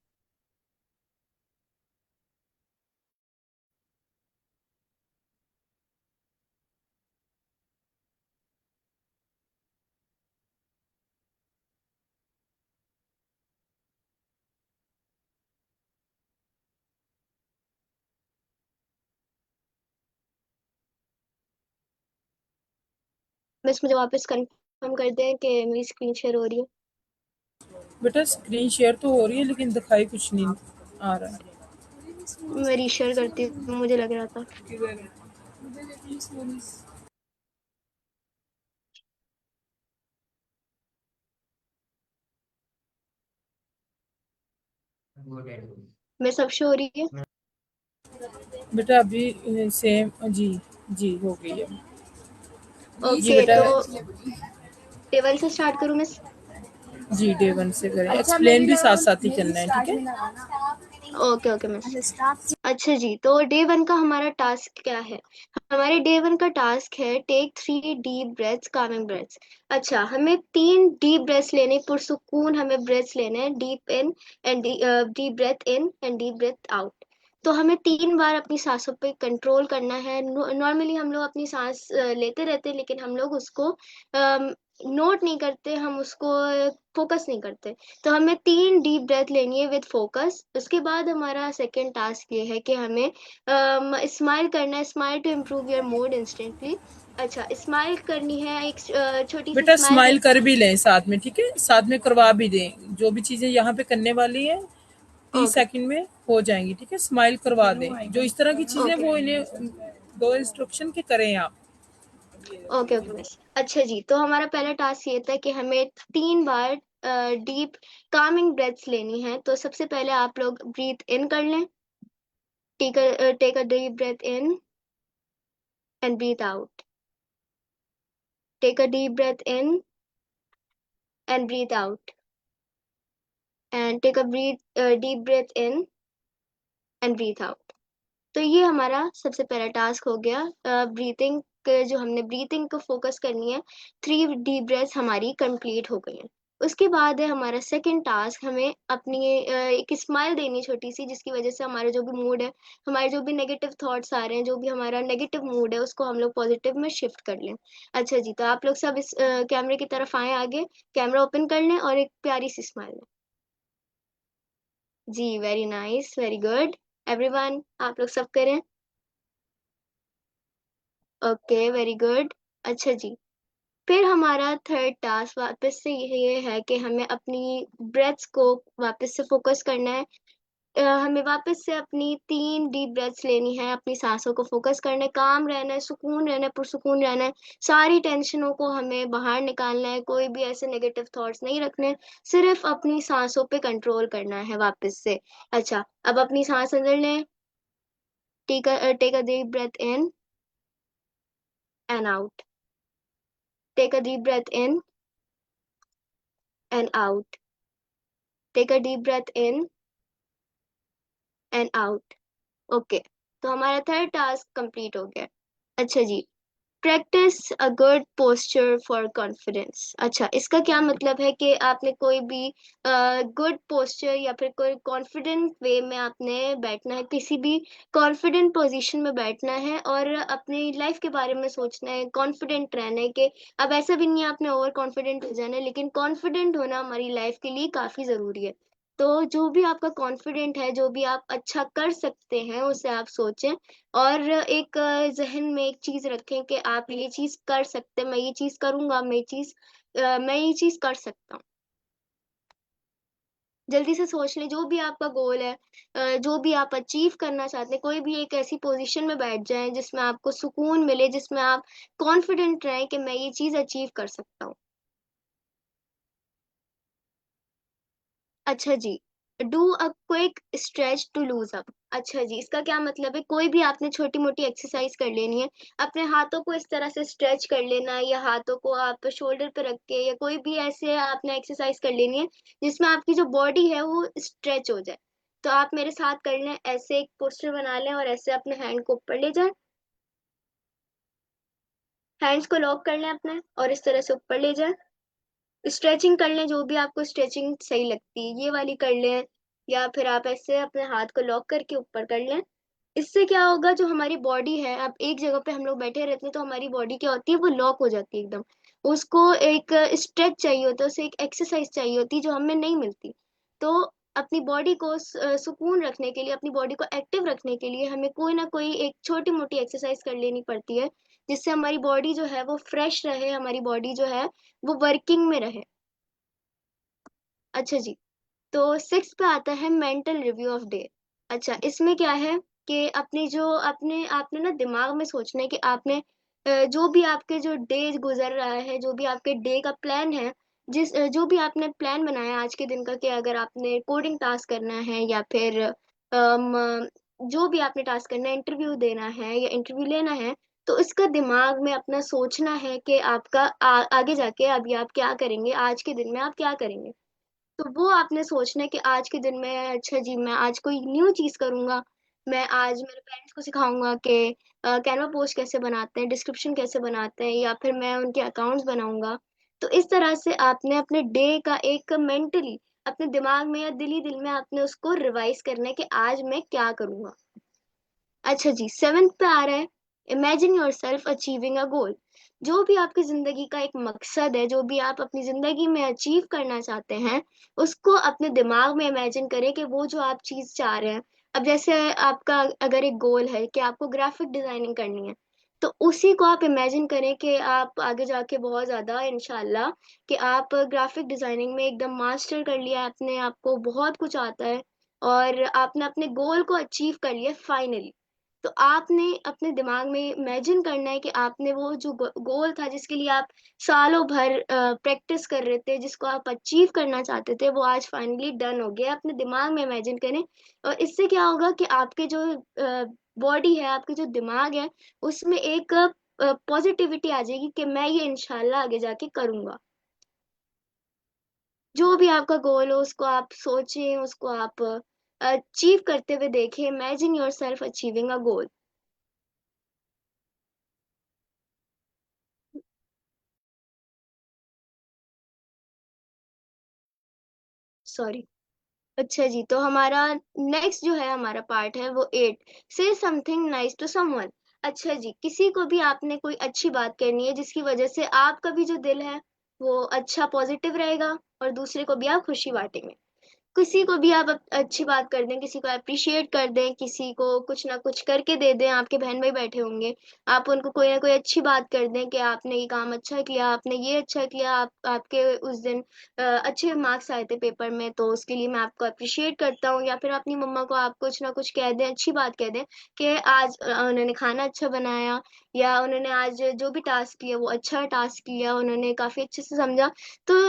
बस मुझे वापस कंफर्म कर दें कि मेरी स्क्रीन शेयर हो रही है। बेटा स्क्रीन शेयर तो हो रही है लेकिन दिखाई कुछ नहीं आ रहा है। मैं रीशेयर करती हूँ, मुझे लग रहा था। मैं सब शो हो रही है? बेटा अभी सेम जी जी हो गई है जी ओके, बेटा तो डे 1 से स्टार्ट करूँ मिस? जी डे 1 से करें एक्सप्लेन भी साथ साथ ही करना है ठीक है ओके ओके मिस। अच्छा जी, तो डे 1 का हमारा टास्क क्या है? हमारे डे 1 का टास्क है take 3 deep breaths, calming breaths. अच्छा, हमें 3 डीप ब्रेथ्स लेने, पुरसुकून हमें ब्रेथ्स लेने हैं, deep in and deep breath in and deep breath out. तो हमें 3 बार अपनी सांसों पे कंट्रोल करना है। नॉर्मली हम लोग अपनी सांस लेते रहते हैं, लेकिन हम लोग उसको नोट नहीं करते, हम उसको फोकस नहीं करते। तो हमें 3 डीप ब्रेथ लेनी है विद फोकस। उसके बाद हमारा सेकंड टास्क ये है कि हमें स्माइल करना है, smile to improve your mood instantly. अच्छा, स्माइल करनी है, एक छोटी सी बेटा स्माइल स्माइल कर रखनी भी लें साथ में ठीक है साथ में करवा भी दें जो भी चीजें यहाँ पे करने वाली हैं है। 30 सेकंड में हो जाएंगी ठीक है स्माइल करवा दें जो इस तरह की चीजें ओके वो इन्हें दो इंस्ट्रक्शन के करें आप ओके ओके मिस। अच्छा जी, तो हमारा पहला टास्क ये था कि हमें 3 बार डीप कामिंग ब्रेथ्स लेनी है। तो सबसे पहले आप लोग ब्रीथ इन कर लें, take a deep breath in and breathe out, take a deep breath in and breathe out and take a deep breath in and breathe out. तो ये हमारा सबसे पहला टास्क हो गया। ब्रीथिंग जो हमने ब्रीथिंग को फोकस करनी है, 3 डीप ब्रेथ्स हमारी कंप्लीट हो गई हैं। उसके बाद है हमारा सेकंड टास्क, हमें अपनी एक स्माइल देनी छोटी सी, जिसकी वजह से हमारा जो भी मूड है, हमारे जो भी नेगेटिव थॉट्स आ रहे हैं, जो भी हमारा नेगेटिव मूड है, उसको हम लोग पॉजिटिव में शिफ्ट कर लें। अच्छा जी, तो आप लोग सब इस कैमरे की तरफ आए, आगे कैमरा ओपन कर लें और एक प्यारी सी स्माइल दें। जी, very nice, very good everyone, आप लोग सब करें। Okay, very good. अच्छा जी, फिर हमारा थर्ड टास्क वापस से ये है कि हमें अपनी ब्रेथ्स को वापस से फोकस करना है। हमें वापस से अपनी 3 डीप ब्रेथ्स लेनी है, अपनी सांसों को फोकस करना है, काम रहना है, सुकून रहना है, पुरसुकून रहना है। सारी टेंशनों को हमें बाहर निकालना है, कोई भी ऐसे नेगेटिव थॉट्स नहीं रखने, सिर्फ अपनी सांसों पे कंट्रोल करना है वापस से। अच्छा, अब अपनी सांस अंदर लें, take a deep breath in and out, take a deep breath in and out. Take a deep breath in and out. Okay, तो हमारा थर्ड टास्क कंप्लीट हो गया। अच्छा जी, practice a good posture for confidence. अच्छा, इसका क्या मतलब है कि आपने कोई भी गुड पोस्चर या फिर कोई कॉन्फिडेंट वे में आपने बैठना है, किसी भी कॉन्फिडेंट पोजीशन में बैठना है और अपनी लाइफ के बारे में सोचना है, कॉन्फिडेंट रहना है। कि अब ऐसा भी नहीं है आपने ओवर कॉन्फिडेंट हो जाना है, लेकिन कॉन्फिडेंट होना हमारी लाइफ के लिए काफी जरूरी है। तो जो भी आपका कॉन्फिडेंट है, जो भी आप अच्छा कर सकते हैं, उसे आप सोचें और एक जहन में एक चीज रखें कि आप ये चीज कर सकते हैं, मैं ये चीज करूंगा, मैं ये चीज कर सकता हूँ। जल्दी से सोच लें जो भी आपका गोल है, जो भी आप अचीव करना चाहते हैं, कोई भी एक ऐसी पोजीशन में बैठ जाएं जिसमें आपको सुकून मिले, जिसमें आप कॉन्फिडेंट रहें कि मैं ये चीज अचीव कर सकता हूँ। अच्छा जी, do a quick stretch to loose up. अच्छा जी, इसका क्या मतलब है? कोई भी आपने छोटी मोटी एक्सरसाइज कर लेनी है, अपने हाथों को इस तरह से स्ट्रेच कर लेना है, या हाथों को आप शोल्डर पे रख के, या कोई भी ऐसे आपने एक्सरसाइज कर लेनी है जिसमें आपकी जो बॉडी है वो स्ट्रेच हो जाए। तो आप मेरे साथ कर लें, ऐसे एक पोस्टर बना लें और ऐसे अपने हैंड को ऊपर ले जाएं, हैंड्स को लॉक कर लें अपने और इस तरह से ऊपर ले जाएं। स्ट्रेचिंग कर लें, जो भी आपको स्ट्रेचिंग सही लगती है, ये वाली कर लें, या फिर आप ऐसे अपने हाथ को लॉक करके ऊपर कर लें। इससे क्या होगा, जो हमारी बॉडी है, अब एक जगह पे हम लोग बैठे रहते हैं तो हमारी बॉडी क्या होती है, वो लॉक हो जाती है एकदम। उसको एक स्ट्रेच चाहिए होता है, उसे एक एक्सरसाइज चाहिए होती है जो हमें नहीं मिलती। तो अपनी बॉडी को सुकून रखने के लिए, अपनी बॉडी को एक्टिव रखने के लिए हमें कोई ना कोई एक छोटी मोटी एक्सरसाइज कर लेनी पड़ती है, जिससे हमारी बॉडी जो है वो फ्रेश रहे, हमारी बॉडी जो है वो वर्किंग में रहे। अच्छा जी, तो 6 पे आता है मेंटल रिव्यू ऑफ डे। अच्छा, इसमें क्या है कि अपनी जो अपने आपने ना दिमाग में सोचना है कि आपने जो भी आपके जो डे गुजर रहा है, जो भी आपके डे का प्लान है, जो भी आपने प्लान बनाया आज के दिन का, कि अगर आपने कोडिंग टास्क करना है या फिर जो भी आपने टास्क करना है, इंटरव्यू देना है या इंटरव्यू लेना है, तो इसका दिमाग में अपना सोचना है कि आपका आगे जाके अभी आप क्या करेंगे, आज के दिन में आप क्या करेंगे। तो वो आपने सोचना है कि आज के दिन में, अच्छा जी मैं आज कोई न्यू चीज करूंगा। मैं आज मेरे पेरेंट्स को सिखाऊंगा कि कैनवा पोस्ट कैसे बनाते हैं, डिस्क्रिप्शन कैसे बनाते हैं, या फिर मैं उनके अकाउंट्स बनाऊंगा। तो इस तरह से आपने अपने डे का एक मेंटली अपने दिमाग में या दिली दिल में आपने उसको रिवाइज करना है कि आज मैं क्या करूंगा। अच्छा जी, सेवेंथ पे आ रहा है, imagine yourself achieving a goal. जो भी आपकी जिंदगी का एक मकसद है, जो भी आप अपनी जिंदगी में अचीव करना चाहते हैं, उसको अपने दिमाग में इमेजिन करें कि वो जो आप चीज चाह रहे हैं। अब जैसे आपका अगर एक गोल है कि आपको ग्राफिक डिजाइनिंग करनी है, तो उसी को आप इमेजिन करें कि आप आगे जाके बहुत ज्यादा इंशाल्लाह कि आप ग्राफिक डिजाइनिंग में एकदम मास्टर कर लिया, आपने आपको बहुत कुछ आता है और आपने अपने गोल को अचीव कर लिया फाइनली। तो आपने अपने दिमाग में इमेजिन करना है कि आपने वो जो गोल था जिसके लिए आप सालों भर प्रैक्टिस कर रहे थे, जिसको आप अचीव करना चाहते थे, वो आज फाइनली डन हो गया। अपने दिमाग में इमेजिन करें। और इससे क्या होगा कि आपके जो बॉडी है, आपके जो दिमाग है, उसमें एक पॉजिटिविटी आ जाएगी कि मैं ये इंशाल्लाह आगे जाके करूंगा। जो भी आपका गोल हो उसको आप सोचें, उसको आप अचीव करते हुए देखें। Imagine yourself achieving a goal. Sorry. अच्छा जी, तो हमारा नेक्स्ट जो है हमारा पार्ट है वो 8, से समथिंग नाइस टू समवन। अच्छा जी, किसी को भी आपने कोई अच्छी बात करनी है जिसकी वजह से आपका भी जो दिल है वो अच्छा पॉजिटिव रहेगा और दूसरे को भी आप खुशी बांटेंगे। किसी को भी आप अच्छी बात कर दें, किसी को अप्रिशिएट कर दें, किसी को कुछ ना कुछ करके दे दें। आपके बहन भाई बैठे होंगे, आप उनको कोई ना कोई अच्छी बात कर दें कि आपने ये काम अच्छा किया, आपने ये अच्छा किया, आपके उस दिन अच्छे मार्क्स आए थे पेपर में, तो उसके लिए मैं आपको अप्रिशिएट करता हूँ। या फिर अपनी मम्मा को आप कुछ ना कुछ कह दें, अच्छी बात कह दें कि आज उन्होंने खाना अच्छा बनाया, या उन्होंने आज जो भी टास्क किया वो अच्छा टास्क किया, उन्होंने काफी अच्छे से समझा। तो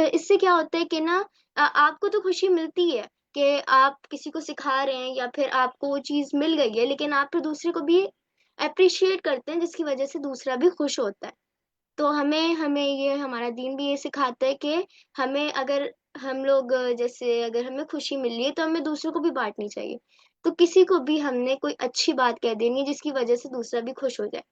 इससे क्या होता है कि ना आपको तो खुशी मिलती है कि आप किसी को सिखा रहे हैं या फिर आपको वो चीज मिल गई है, लेकिन आप फिर दूसरे को भी अप्रिशिएट करते हैं जिसकी वजह से दूसरा भी खुश होता है। तो हमें हमें ये हमारा दीन भी ये सिखाता है कि हमें अगर हम लोग जैसे अगर हमें खुशी मिल रही है तो हमें दूसरों को भी बांटनी चाहिए। तो किसी को भी हमने कोई अच्छी बात कह देनी है जिसकी वजह से दूसरा भी खुश हो जाए।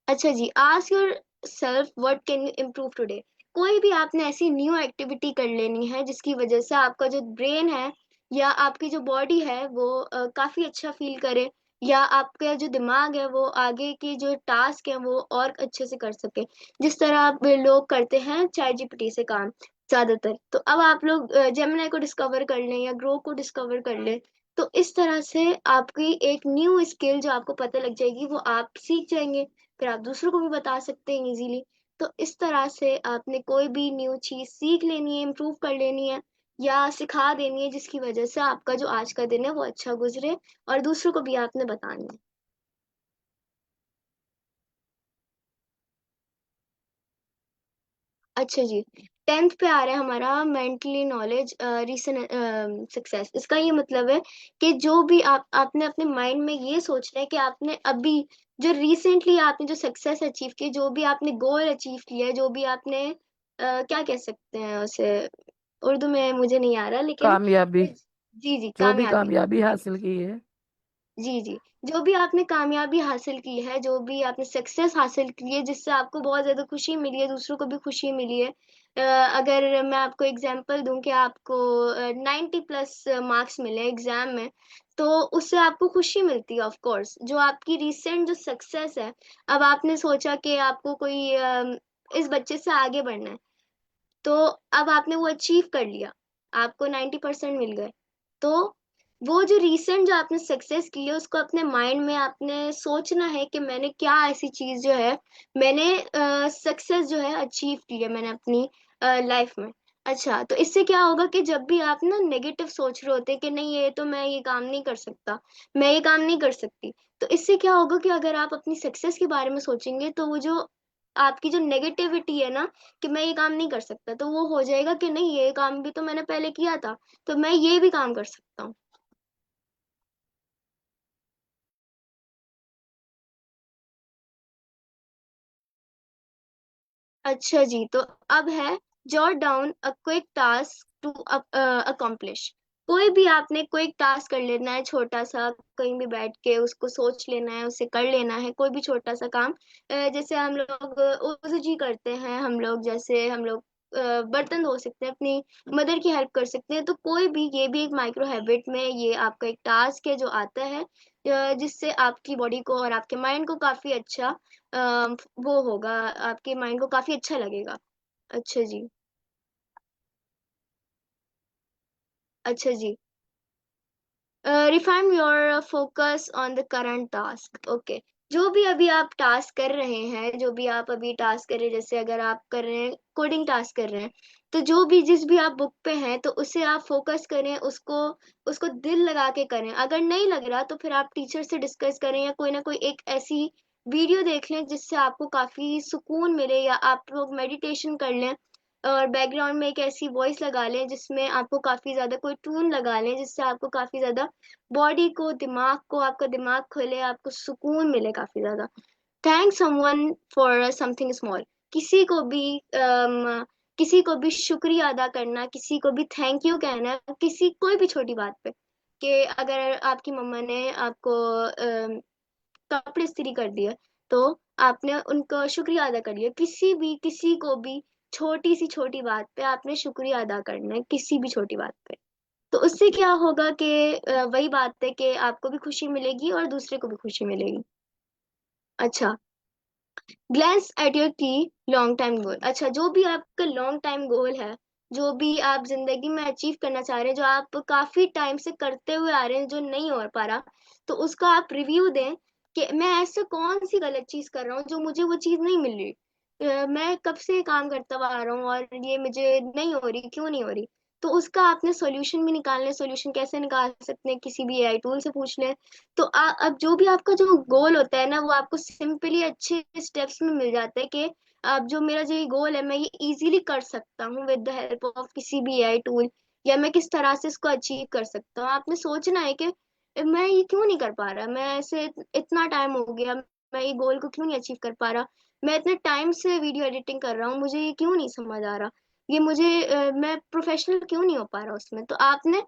अच्छा जी, ask yourself what can you improve today. कोई भी आपने ऐसी न्यू एक्टिविटी कर लेनी है जिसकी वजह से आपका जो ब्रेन है या आपकी जो बॉडी है वो काफी अच्छा फील करे, या आपका जो दिमाग है वो आगे की जो टास्क है वो और अच्छे से कर सके, जिस तरह आप लोग करते हैं चैट जीपीटी से काम ज्यादातर। तो अब आप लोग जेमिनी को डिस्कवर कर लें या ग्रो को डिस्कवर कर लें। तो इस तरह से आपकी एक न्यू स्किल जो आपको पता लग जाएगी वो आप सीख जाएंगे, फिर आप दूसरों को भी बता सकते हैं इजीली। तो इस तरह से आपने कोई भी न्यू चीज सीख लेनी है, इम्प्रूव कर लेनी है या सिखा देनी है जिसकी वजह से आपका जो आज का दिन है वो अच्छा गुजरे और दूसरों को भी आपने बतानी है। अच्छा जी, टेंथ पे आ रहा है हमारा मेंटली नॉलेज रीसेंट सक्सेस। इसका ये मतलब है कि जो भी आपने अपने माइंड में ये सोचना है कि आपने अभी जो रिसेंटली आपने जो सक्सेस अचीव की, जो भी आपने गोल अचीव किया है, जो भी आपने क्या कह सकते हैं उसे, उर्दू में मुझे नहीं आ रहा लेकिन कामयाबी, जी जी, जो भी कामयाबी। कामयाबी जी हासिल की है। जी जी, जो भी आपने कामयाबी हासिल की है, जो भी आपने सक्सेस हासिल की है जिससे आपको बहुत ज्यादा खुशी मिली है, दूसरों को भी खुशी मिली है। अगर मैं आपको एग्जांपल दूं कि आपको 90+ मार्क्स मिले एग्जाम में, तो उससे आपको खुशी मिलती है ऑफ कोर्स। जो आपकी रिसेंट जो सक्सेस है, अब आपने सोचा कि आपको कोई इस बच्चे से आगे बढ़ना है, तो अब आपने वो अचीव कर लिया, आपको 90% मिल गए। तो वो जो रीसेंट जो आपने सक्सेस की है उसको अपने माइंड में आपने सोचना है कि मैंने क्या ऐसी चीज जो है, मैंने सक्सेस जो है अचीव की है मैंने अपनी लाइफ में। अच्छा, तो इससे क्या होगा कि जब भी आप ना नेगेटिव सोच रहे होते कि नहीं ये तो मैं ये काम नहीं कर सकता, मैं ये काम नहीं कर सकती, तो इससे क्या होगा कि अगर आप अपनी सक्सेस के बारे में सोचेंगे तो वो जो आपकी जो नेगेटिविटी है ना कि मैं ये काम नहीं कर सकता, तो वो हो जाएगा कि नहीं, ये काम भी तो मैंने पहले किया था, तो मैं ये भी काम कर सकता हूँ। अच्छा जी, तो अब है jot down a quick task to accomplish. कोई भी आपने क्विक टास्क कर लेना है, छोटा सा, कहीं भी बैठ के उसको सोच लेना है, उसे कर लेना है, कोई भी छोटा सा काम। जैसे हम लोग ओजू जी करते हैं, हम लोग जैसे हम लोग बर्तन धो सकते हैं, अपनी मदर की हेल्प कर सकते हैं, तो कोई भी, ये भी एक माइक्रो हैबिट में ये आपका एक टास्क है जो आता है, जिससे आपकी बॉडी को और आपके माइंड को काफी अच्छा वो होगा, आपके माइंड को काफी अच्छा लगेगा। अच्छा जी। अच्छा जी। Refine your focus on the current task. Okay. जो भी अभी आप टास्क कर रहे हैं, जो भी आप अभी टास्क कर रहे हैं, जैसे अगर आप कर रहे हैं कोडिंग टास्क कर रहे हैं, तो जो भी जिस भी आप बुक पे हैं, तो उसे आप फोकस करें, उसको उसको दिल लगा के करें। अगर नहीं लग रहा तो फिर आप टीचर से डिस्कस करें, या कोई ना कोई एक ऐसी वीडियो देख लें जिससे आपको काफी सुकून मिले, या आप लोग मेडिटेशन कर लें और बैकग्राउंड में एक ऐसी वॉइस लगा लें जिसमें आपको काफी ज्यादा कोई ट्यून लगा लें, जिससे आपको काफी ज्यादा बॉडी को, दिमाग को, आपका दिमाग खुले, आपको सुकून मिले काफी ज्यादा। Thank someone for something small. किसी को भी किसी को भी शुक्रिया अदा करना, किसी को भी थैंक यू कहना, किसी कोई भी छोटी बात पे, कि अगर आपकी मम्मा ने आपको कपड़े इस्त्री कर दिए, तो आपने उनका शुक्रिया अदा कर लिया। किसी भी, किसी को भी छोटी सी छोटी बात पे आपने शुक्रिया अदा करना है, किसी भी छोटी बात पे। तो उससे क्या होगा कि वही बात है कि आपको भी खुशी मिलेगी और दूसरे को भी खुशी मिलेगी। अच्छा। ग्लैंस एट योर की लॉन्ग टाइम गोल। अच्छा, जो भी आपका लॉन्ग टाइम गोल है, जो भी आप जिंदगी में अचीव करना चाह रहे हैं, जो आप काफी टाइम से करते हुए आ रहे हैं, जो नहीं हो पा रहा, तो उसका आप रिव्यू दें कि मैं ऐसे कौन सी गलत चीज कर रहा हूँ जो मुझे वो चीज नहीं मिल रही। मैं कब से काम करता हुआ आ रहा हूँ और ये मुझे नहीं हो रही, क्यों नहीं हो रही। तो उसका आपने सॉल्यूशन भी निकालने, सॉल्यूशन कैसे निकाल सकते हैं, किसी भी एआई टूल से पूछ लें। तो अब जो भी आपका जो गोल होता है ना, वो आपको सिंपली अच्छे स्टेप्स में मिल जाता है कि अब जो मेरा जो ये गोल है, मैं ये इजीली कर सकता हूँ विद द हेल्प ऑफ किसी भी एआई टूल, या मैं किस तरह से इसको अचीव कर सकता हूँ। आपने सोचना है कि मैं ये क्यों नहीं कर पा रहा, मैं ऐसे इतना टाइम हो गया, मैं ये गोल को क्यों नहीं अचीव कर पा रहा, मैं इतने टाइम से वीडियो एडिटिंग कर रहा हूँ, मुझे ये क्यों नहीं समझ आ रहा, ये मुझे मैं प्रोफेशनल क्यों नहीं हो पा रहा उसमें। तो आपने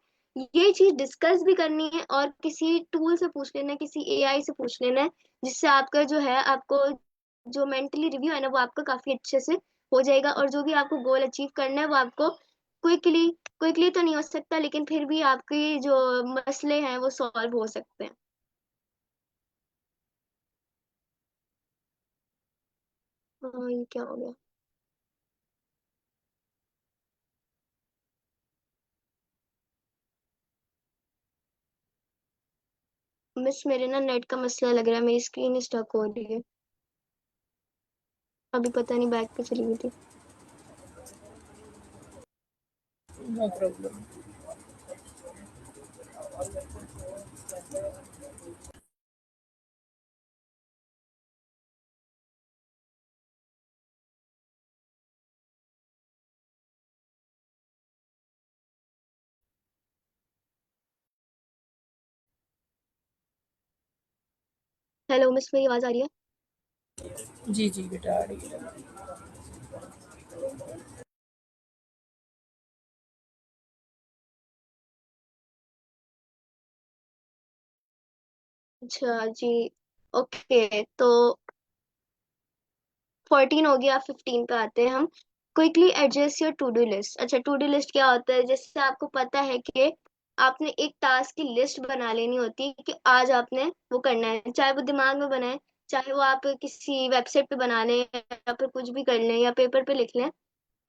ये चीज डिस्कस भी करनी है और किसी टूल से पूछ लेना है, किसी एआई से पूछ लेना है, जिससे आपका जो है, आपको जो मेंटली रिव्यू है ना, वो आपका काफी अच्छे से हो जाएगा, और जो भी आपको गोल अचीव करना है वो आपको क्विकली, क्विकली तो नहीं हो सकता, लेकिन फिर भी आपके जो मसले हैं वो सॉल्व हो सकते हैं। ये क्या हो गया। मिस, मेरे ना नेट का मसला लग रहा है, मेरी स्क्रीन स्टक हो रही है, अभी पता नहीं बैक पे चली गई थी। No problem. हेलो मिस, मेरी आवाज आ रही है। जी जी बेटा, आ रही है। अच्छा जी। ओके, तो 14 हो गया, 15 पे आते हैं हम। Quickly adjust your to do list. अच्छा, टू डू लिस्ट क्या होता है, जैसे आपको पता है कि आपने एक टास्क की लिस्ट बना लेनी होती है कि आज आपने वो करना है, चाहे वो दिमाग में बनाए, चाहे वो आप किसी वेबसाइट पे बना लें, या फिर कुछ भी कर लें, या पेपर पे लिख लें।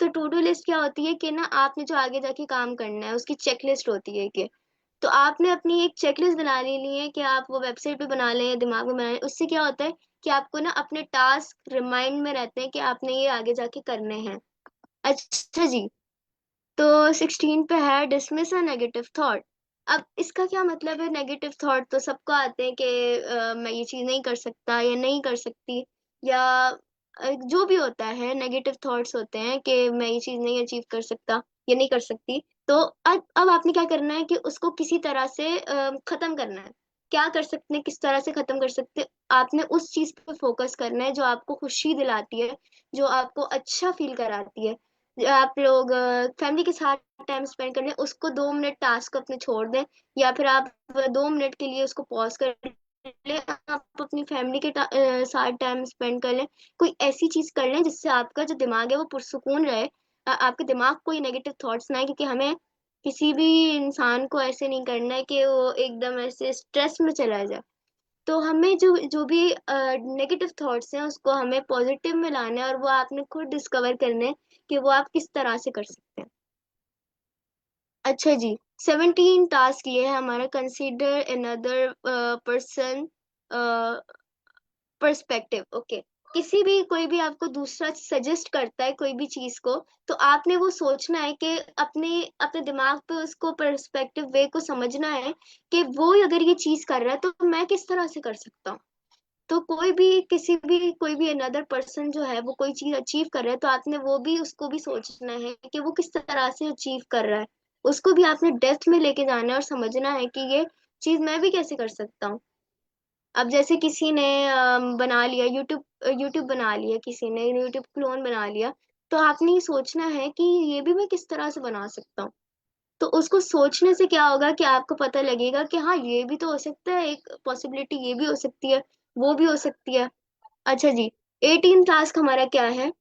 तो टू डू लिस्ट क्या होती है कि ना, आपने जो आगे जाके काम करना है उसकी चेक लिस्ट होती है कि, तो आपने अपनी एक चेकलिस्ट बना लेनी है कि आप वो वेबसाइट पे बना लें या दिमाग में बना लें। उससे क्या होता है कि आपको ना अपने टास्क रिमाइंड में रहते हैं कि आपने ये आगे जाके करने हैं। अच्छा जी। तो 16 पे है डिसमिस अ नेगेटिव थॉट। अब इसका क्या मतलब है, नेगेटिव थॉट तो सबको आते हैं कि मैं ये चीज नहीं कर सकता या नहीं कर सकती, या जो भी होता है नेगेटिव थॉट्स होते हैं कि मैं ये चीज नहीं अचीव कर सकता, ये नहीं कर सकती, तो अब आपने क्या करना है कि उसको किसी तरह से खत्म करना है। क्या कर सकते हैं, किस तरह से खत्म कर सकते हैं? आपने उस चीज पे फोकस करना है जो आपको खुशी दिलाती है, जो आपको अच्छा फील कराती है। आप लोग फैमिली के साथ टाइम स्पेंड कर लें, उसको 2 मिनट टास्क अपने छोड़ दें, या फिर आप 2 मिनट के लिए उसको पॉज कर ले, आप अपनी फैमिली के साथ टाइम स्पेंड कर लें। कोई ऐसी चीज कर लें जिससे आपका जो दिमाग है वो पुरसुकून रहे। आपके दिमाग को ये नेगेटिव थॉट्स ना आए, क्योंकि हमें किसी भी इंसान को ऐसे नहीं करना है कि वो एकदम ऐसे स्ट्रेस में चला जाए। तो हमें जो जो भी नेगेटिव थॉट्स हैं उसको हमें पॉजिटिव में लाना है, और वो आपने खुद डिस्कवर करने हैं कि वो आप किस तरह से कर सकते हैं। अच्छा जी, 17 टास्क ये है हमारा। Consider another person perspective. Okay, किसी भी कोई भी आपको दूसरा सजेस्ट करता है कोई भी चीज को, तो आपने वो सोचना है कि अपने अपने दिमाग पे उसको पर्सपेक्टिव वे को समझना है कि वो अगर ये चीज कर रहा है तो मैं किस तरह से कर सकता हूँ। तो कोई भी किसी भी कोई भी अनदर पर्सन जो है वो कोई चीज अचीव कर रहा है, तो आपने वो भी उसको भी सोचना है कि वो किस तरह से अचीव कर रहा है। उसको भी आपने डेप्थ में लेके जाना है और समझना है कि ये चीज मैं भी कैसे कर सकता हूँ। अब जैसे किसी ने बना लिया यूट्यूब, यूट्यूब बना लिया, किसी ने यूट्यूब क्लोन बना लिया, तो आपने ये सोचना है कि ये भी मैं किस तरह से बना सकता हूँ। तो उसको सोचने से क्या होगा कि आपको पता लगेगा कि हाँ ये भी तो हो सकता है, एक पॉसिबिलिटी ये भी हो सकती है, वो भी हो सकती है। अच्छा जी, 18 टास्क हमारा क्या है?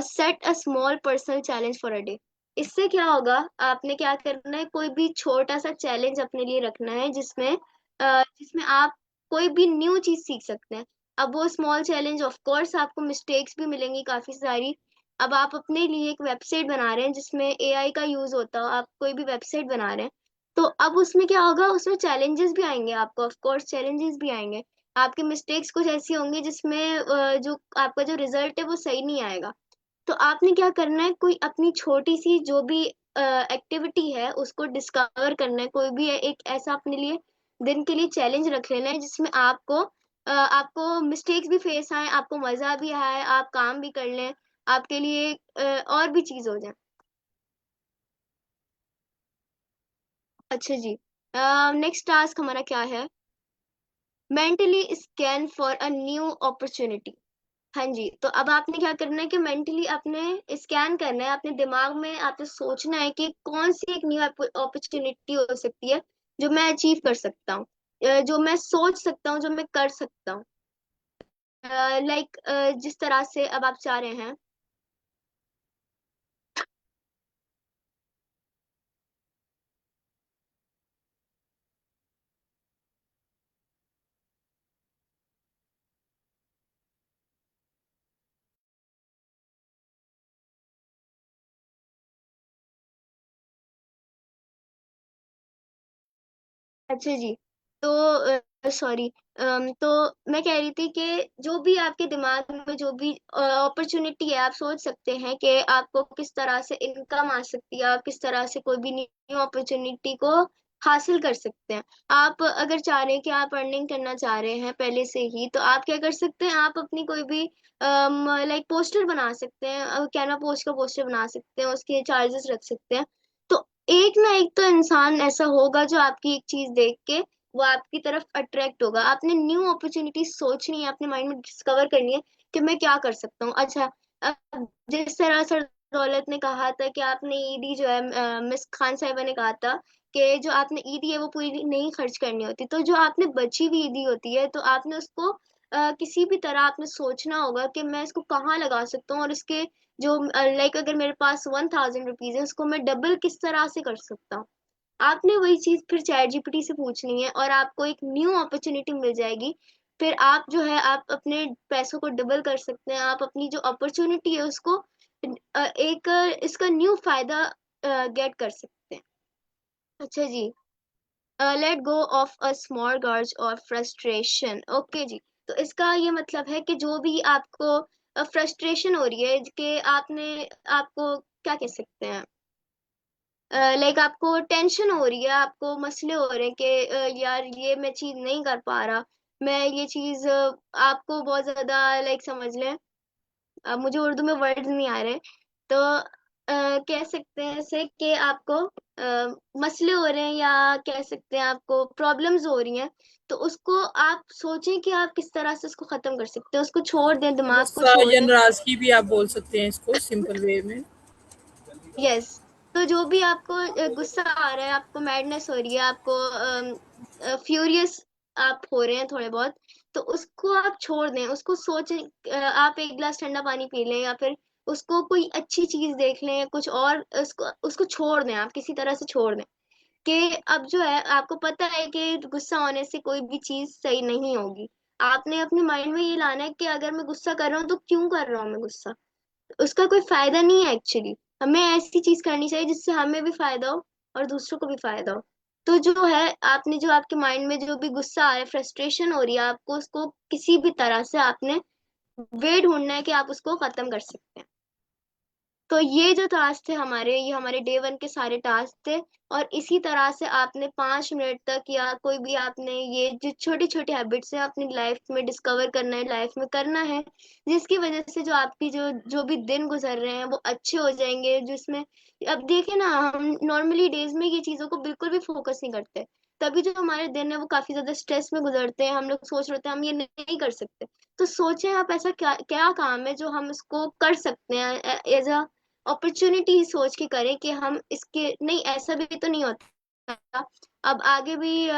Set a small personal challenge for a day. इससे क्या होगा, आपने क्या करना है, कोई भी छोटा सा चैलेंज अपने लिए रखना है जिसमें जिसमें आप कोई भी न्यू चीज सीख सकते हैं। अब वो स्मॉल चैलेंज, ऑफ कोर्स आपको मिस्टेक्स भी मिलेंगी काफी सारी। अब आप अपने लिए एक वेबसाइट बना रहे हैं जिसमें एआई का यूज होता हो, आप कोई भी वेबसाइट बना रहे हैं, तो अब उसमें क्या होगा, उसमें चैलेंजेस भी आएंगे, आपको ऑफ कोर्स चैलेंजेस भी आएंगे। आपके मिस्टेक्स कुछ ऐसी होंगी जिसमें जो आपका जो रिजल्ट है वो सही नहीं आएगा। तो आपने क्या करना है, कोई अपनी छोटी सी जो भी एक्टिविटी है उसको डिस्कवर करना है। कोई भी एक ऐसा अपने लिए दिन के लिए चैलेंज रख लेना है जिसमें आपको मिस्टेक्स भी फेस आए, आपको मजा भी आए, आप काम भी कर लें, आपके लिए और भी चीज हो जाए। अच्छा जी, नेक्स्ट टास्क हमारा क्या है? Mentally scan for a new opportunity. हाँ जी, तो अब आपने क्या करना है कि मेंटली आपने स्कैन करना है, अपने दिमाग में आपने सोचना है कि कौन सी एक न्यू अपॉर्चुनिटी हो सकती है जो मैं अचीव कर सकता हूँ, जो मैं सोच सकता हूँ, जो मैं कर सकता हूँ। लाइक जिस तरह से अब आप चाह रहे हैं। अच्छा जी, तो सॉरी, तो मैं कह रही थी कि जो भी आपके दिमाग में जो भी अपॉर्चुनिटी है, आप सोच सकते हैं कि आपको किस तरह से इनकम आ सकती है, आप किस तरह से कोई भी न्यू अपॉर्चुनिटी को हासिल कर सकते हैं। आप अगर चाह रहे हैं कि आप अर्निंग करना चाह रहे हैं पहले से ही, तो आप क्या कर सकते हैं, आप अपनी कोई भी लाइक पोस्टर बना सकते हैं, कैनवा पोस्ट का पोस्टर बना सकते हैं, उसके चार्जेस रख सकते हैं। तो एक ना एक तो इंसान ऐसा होगा जो आपकी एक चीज देख के वो आपकी तरफ अट्रैक्ट होगा। आपने न्यू अपॉर्चुनिटी सोचनी है, अपने माइंड में डिस्कवर करनी है कि मैं क्या कर सकता हूँ। अच्छा, अब जिस तरह सर दौलत ने कहा था कि आपने ईदी जो है, मिस खान साहिबा ने कहा था कि जो आपने ईदी है वो पूरी नहीं खर्च करनी होती, तो जो आपने बची हुई ईदी होती है तो आपने उसको किसी भी तरह आपने सोचना होगा कि मैं इसको कहाँ लगा सकता हूँ, और इसके जो लाइक अगर मेरे पास 1000 रुपीज है उसको मैं डबल किस तरह से कर सकता हूँ। आपने वही चीज फिर चैट जीपीटी से पूछनी है और आपको एक न्यू अपॉर्चुनिटी मिल जाएगी। फिर आप जो है आप अपने पैसों को डबल कर सकते हैं, आप अपनी जो अपॉर्चुनिटी है उसको एक इसका न्यू फायदा गेट कर सकते हैं। अच्छा जी, let go of a small grudge और फ्रस्ट्रेशन। ओके जी, तो इसका ये मतलब है कि जो भी आपको फ्रस्ट्रेशन हो रही है कि आपने आपको क्या कह सकते हैं, लाइक आपको टेंशन हो रही है, आपको मसले हो रहे हैं कि यार ये मैं चीज नहीं कर पा रहा, मैं ये चीज आपको बहुत ज्यादा लाइक समझ लें अब मुझे उर्दू में वर्ड्स नहीं आ रहे, तो कह सकते हैं ऐसे कि आपको मसले हो रहे हैं या कह सकते हैं आपको प्रॉब्लम्स हो रही हैं, तो उसको आप सोचें कि आप किस तरह से उसको खत्म कर सकते हैं, उसको छोड़ दें, दिमाग को गुस्सा छोड़ या दें। नाराजगी भी आप बोल सकते हैं इसको सिंपल वे में। यस। तो जो भी आपको गुस्सा आ रहा है, आपको मैडनेस हो रही है, आपको फ्यूरियस आप हो रहे हैं थोड़े बहुत, तो उसको आप छोड़ दें, उसको सोचें, आप एक गिलास ठंडा पानी पी लें या फिर उसको कोई अच्छी चीज देख लें या कुछ और, उसको उसको छोड़ दें, आप किसी तरह से छोड़ दें कि अब जो है आपको पता है कि गुस्सा होने से कोई भी चीज सही नहीं होगी। आपने अपने माइंड में ये लाना है कि अगर मैं गुस्सा कर रहा हूँ तो क्यों कर रहा हूँ मैं गुस्सा, उसका कोई फायदा नहीं है एक्चुअली। हमें ऐसी चीज करनी चाहिए जिससे हमें भी फायदा हो और दूसरों को भी फायदा हो। तो जो है आपने जो आपके माइंड में जो भी गुस्सा आ रहा है, फ्रस्ट्रेशन हो रही है, आपको उसको किसी भी तरह से आपने वे ढूंढना है कि आप उसको खत्म कर सकते हैं। तो ये जो टास्क थे हमारे, ये हमारे डे 1 के सारे टास्क थे। और इसी तरह से आपने 5 मिनट तक या कोई भी आपने ये जो छोटी छोटी हैबिट्स हैं अपनी लाइफ में डिस्कवर करना है, लाइफ में करना है, जिसकी वजह से जो आपकी जो जो भी दिन गुजर रहे हैं वो अच्छे हो जाएंगे। जिसमें अब देखें ना, हम नॉर्मली डेज में ये चीजों को बिल्कुल भी फोकस नहीं करते, तभी जो हमारे दिन है वो काफी ज्यादा स्ट्रेस में गुजरते हैं। हम लोग सोच रहे होते हैं हम ये नहीं कर सकते। तो सोचें आप ऐसा क्या क्या काम है जो हम इसको कर सकते हैं, एज अ अपॉर्चुनिटी सोच के करें कि हम इसके नहीं, ऐसा भी तो नहीं होता। अब आगे भी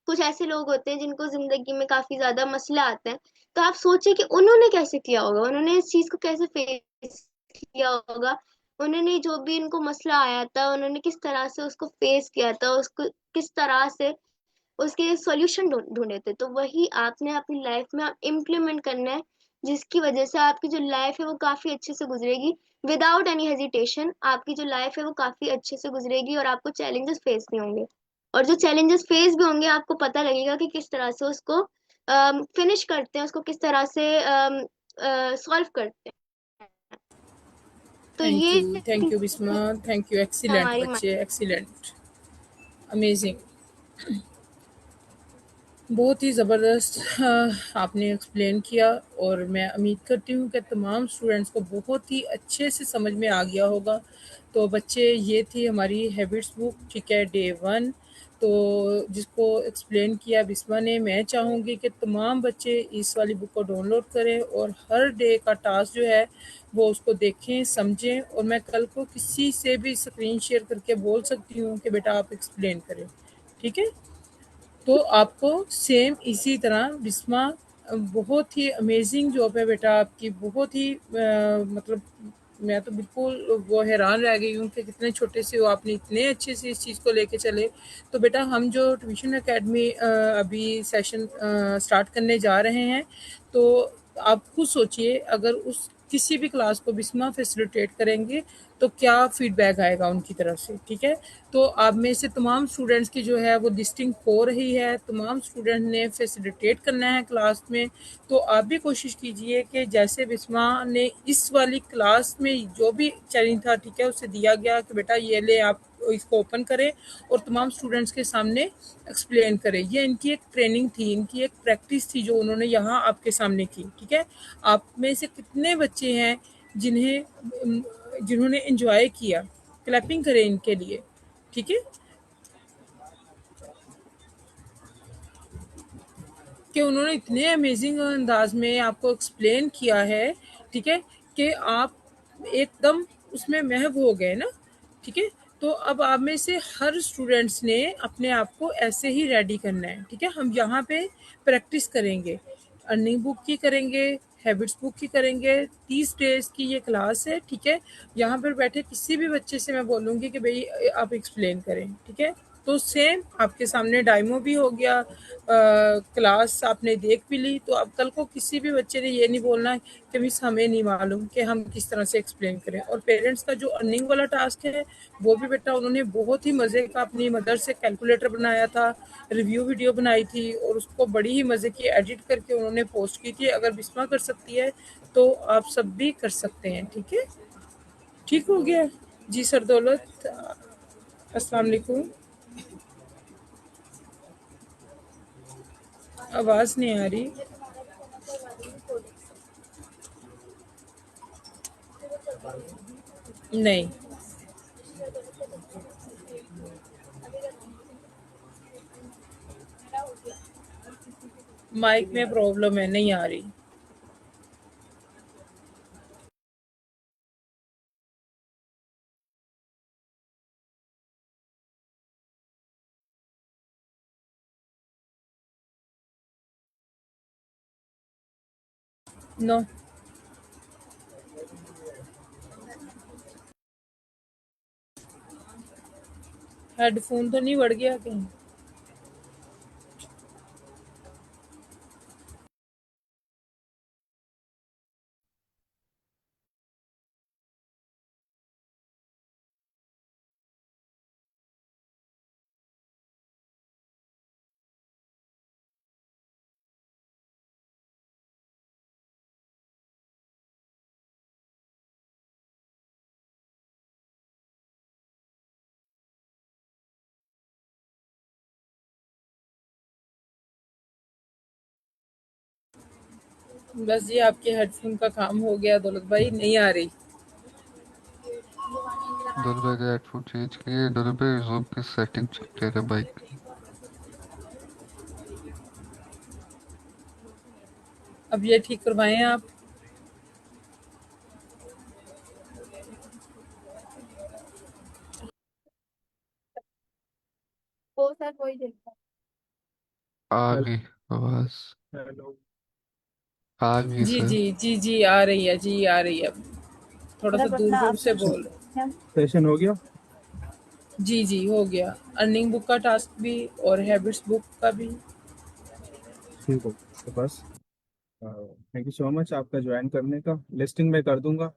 कुछ ऐसे लोग होते हैं जिनको जिंदगी में काफी ज्यादा मसले आते हैं, तो आप सोचिए कि उन्होंने कैसे किया होगा, उन्होंने इस चीज को कैसे फेस किया होगा, उन्होंने जो भी इनको मसला आया था उन्होंने किस तरह से उसको फेस किया था, उसको किस तरह से उसके सॉल्यूशन ढूंढे थे। तो वही आपने अपनी लाइफ में आप इम्प्लीमेंट करना है, जिसकी वजह से आपकी जो लाइफ है वो काफी अच्छे से गुजरेगी। विदाउट एनी हेजिटेशन आपकी जो लाइफ है वो काफी अच्छे से गुजरेगी और आपको चैलेंजेस फेस नहीं होंगे। और जो चैलेंजेस फेस भी होंगे आपको पता लगेगा कि किस तरह से उसको फिनिश करते हैं, उसको किस तरह से सॉल्व करते हैं। तो ये thank you Bisma, thank you. Excellent हमारी बच्चे, एक्सीलेंट, अमेजिंग, बहुत ही ज़बरदस्त आपने एक्सप्लेन किया। और मैं उम्मीद करती हूँ कि तमाम स्टूडेंट्स को बहुत ही अच्छे से समझ में आ गया होगा। तो बच्चे, ये थी हमारी हैबिट्स बुक, ठीक है, डे 1, तो जिसको एक्सप्लेन किया बिस्मा ने। मैं चाहूँगी कि तमाम बच्चे इस वाली बुक को डाउनलोड करें और हर डे का टास्क जो है वो उसको देखें, समझें। और मैं कल को किसी से भी स्क्रीन शेयर करके बोल सकती हूँ कि बेटा आप एक्सप्लेन करें, ठीक है। तो आपको सेम इसी तरह बिस्मा, बहुत ही अमेजिंग जॉब है बेटा आपकी, बहुत ही मतलब मैं तो बिल्कुल वो हैरान रह गई हूँ कि कितने छोटे से हो आपने इतने अच्छे से इस चीज़ को लेके चले। तो बेटा हम जो ट्यूशन एकेडमी अभी सेशन स्टार्ट करने जा रहे हैं, तो आप खुद सोचिए अगर उस किसी भी क्लास को बिस्मा फैसिलिटेट करेंगे तो क्या फीडबैक आएगा उनकी तरफ से, ठीक है। तो आप में से तमाम स्टूडेंट्स की जो है वो लिस्टिंग हो रही है, तमाम स्टूडेंट ने फैसिलिटेट करना है क्लास में। तो आप भी कोशिश कीजिए कि जैसे बिस्मा ने इस वाली क्लास में जो भी चैलेंज था, ठीक है, उसे दिया गया कि बेटा ये ले आप इसको ओपन करें और तमाम स्टूडेंट्स के सामने एक्सप्लेन करें। ये इनकी एक ट्रेनिंग थी, इनकी एक प्रैक्टिस थी जो उन्होंने यहाँ आपके सामने की, ठीक है। आप में से कितने बच्चे हैं जिन्होंने एंजॉय किया, क्लैपिंग करें इनके लिए, ठीक है, कि उन्होंने इतने अमेजिंग अंदाज में आपको एक्सप्लेन किया है, ठीक है, कि आप एकदम उसमें महव हो गए ना, ठीक है। तो अब आप में से हर स्टूडेंट्स ने अपने आप को ऐसे ही रेडी करना है, ठीक है। हम यहाँ पे प्रैक्टिस करेंगे, अर्निंग बुक की करेंगे, हैबिट्स बुक की करेंगे, 30 डेज की ये क्लास है, ठीक है। यहाँ पर बैठे किसी भी बच्चे से मैं बोलूँगी कि भाई आप एक्सप्लेन करें, ठीक है। तो सेम आपके सामने डायमो भी हो गया, क्लास आपने देख भी ली। तो अब कल को किसी भी बच्चे ने ये नहीं बोलना कि मिस हमें नहीं मालूम कि हम किस तरह से एक्सप्लेन करें। और पेरेंट्स का जो अर्निंग वाला टास्क है वो भी बेटा उन्होंने बहुत ही मज़े का अपनी मदर से कैलकुलेटर बनाया था, रिव्यू वीडियो बनाई थी और उसको बड़ी ही मज़े की एडिट करके उन्होंने पोस्ट की थी। अगर बिस्मा कर सकती है तो आप सब भी कर सकते हैं, ठीक है। ठीक हो गया जी सर दौलत, अस्सलाम वालेकुम। आवाज़ नहीं आ रही। नहीं, माइक में प्रॉब्लम है, नहीं आ रही। नो, हेडफोन तो नहीं बढ़ गया कहीं? बस जी, आपके हेडफोन का काम हो गया दौलत भाई, नहीं आ रही। दौलत भाई का हेडफोन चेंज किए। दौलत भाई जूम की सेटिंग चेक करें बाइक। अब ये ठीक करवाएं आप। वो सर वही देखता आ हेलो। गई आवाज। हेलो। आ गई जी सर। जी जी जी, आ रही है जी, आ रही है। थोड़ा सा दूर दूर से बोल। सेशन हो गया? जी जी, हो गया। अर्निंग बुक का टास्क भी और हैबिट्स बुक का भी। ठीक हो तो बस थैंक यू सो मच आपका ज्वाइन करने का। लिस्टिंग मैं कर दूंगा।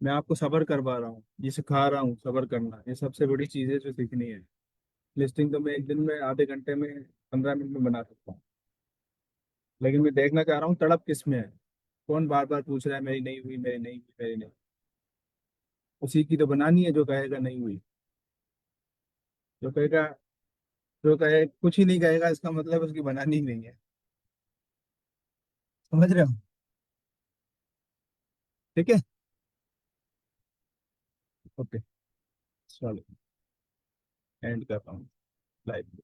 मैं आपको सब्र करवा रहा हूँ, ये सिखा रहा हूँ सब्र करना। ये सबसे बड़ी चीज़ है जो सीखनी है। लिस्टिंग तो मैं एक दिन में, आधे घंटे में, 15 मिनट में बना सकता हूँ। लेकिन मैं देखना चाह रहा हूँ तड़प किस में है। कौन बार बार पूछ रहा है मेरी नहीं हुई, मेरी नहीं हुई, मेरी नहीं। उसी की तो बनानी है जो कहेगा नहीं हुई। जो कहेगा, जो कहे कुछ ही नहीं कहेगा, इसका मतलब उसकी बनानी ही नहीं है। समझ रहे हो? ठीक है। ओके, चलो एंड करता हूँ लाइव।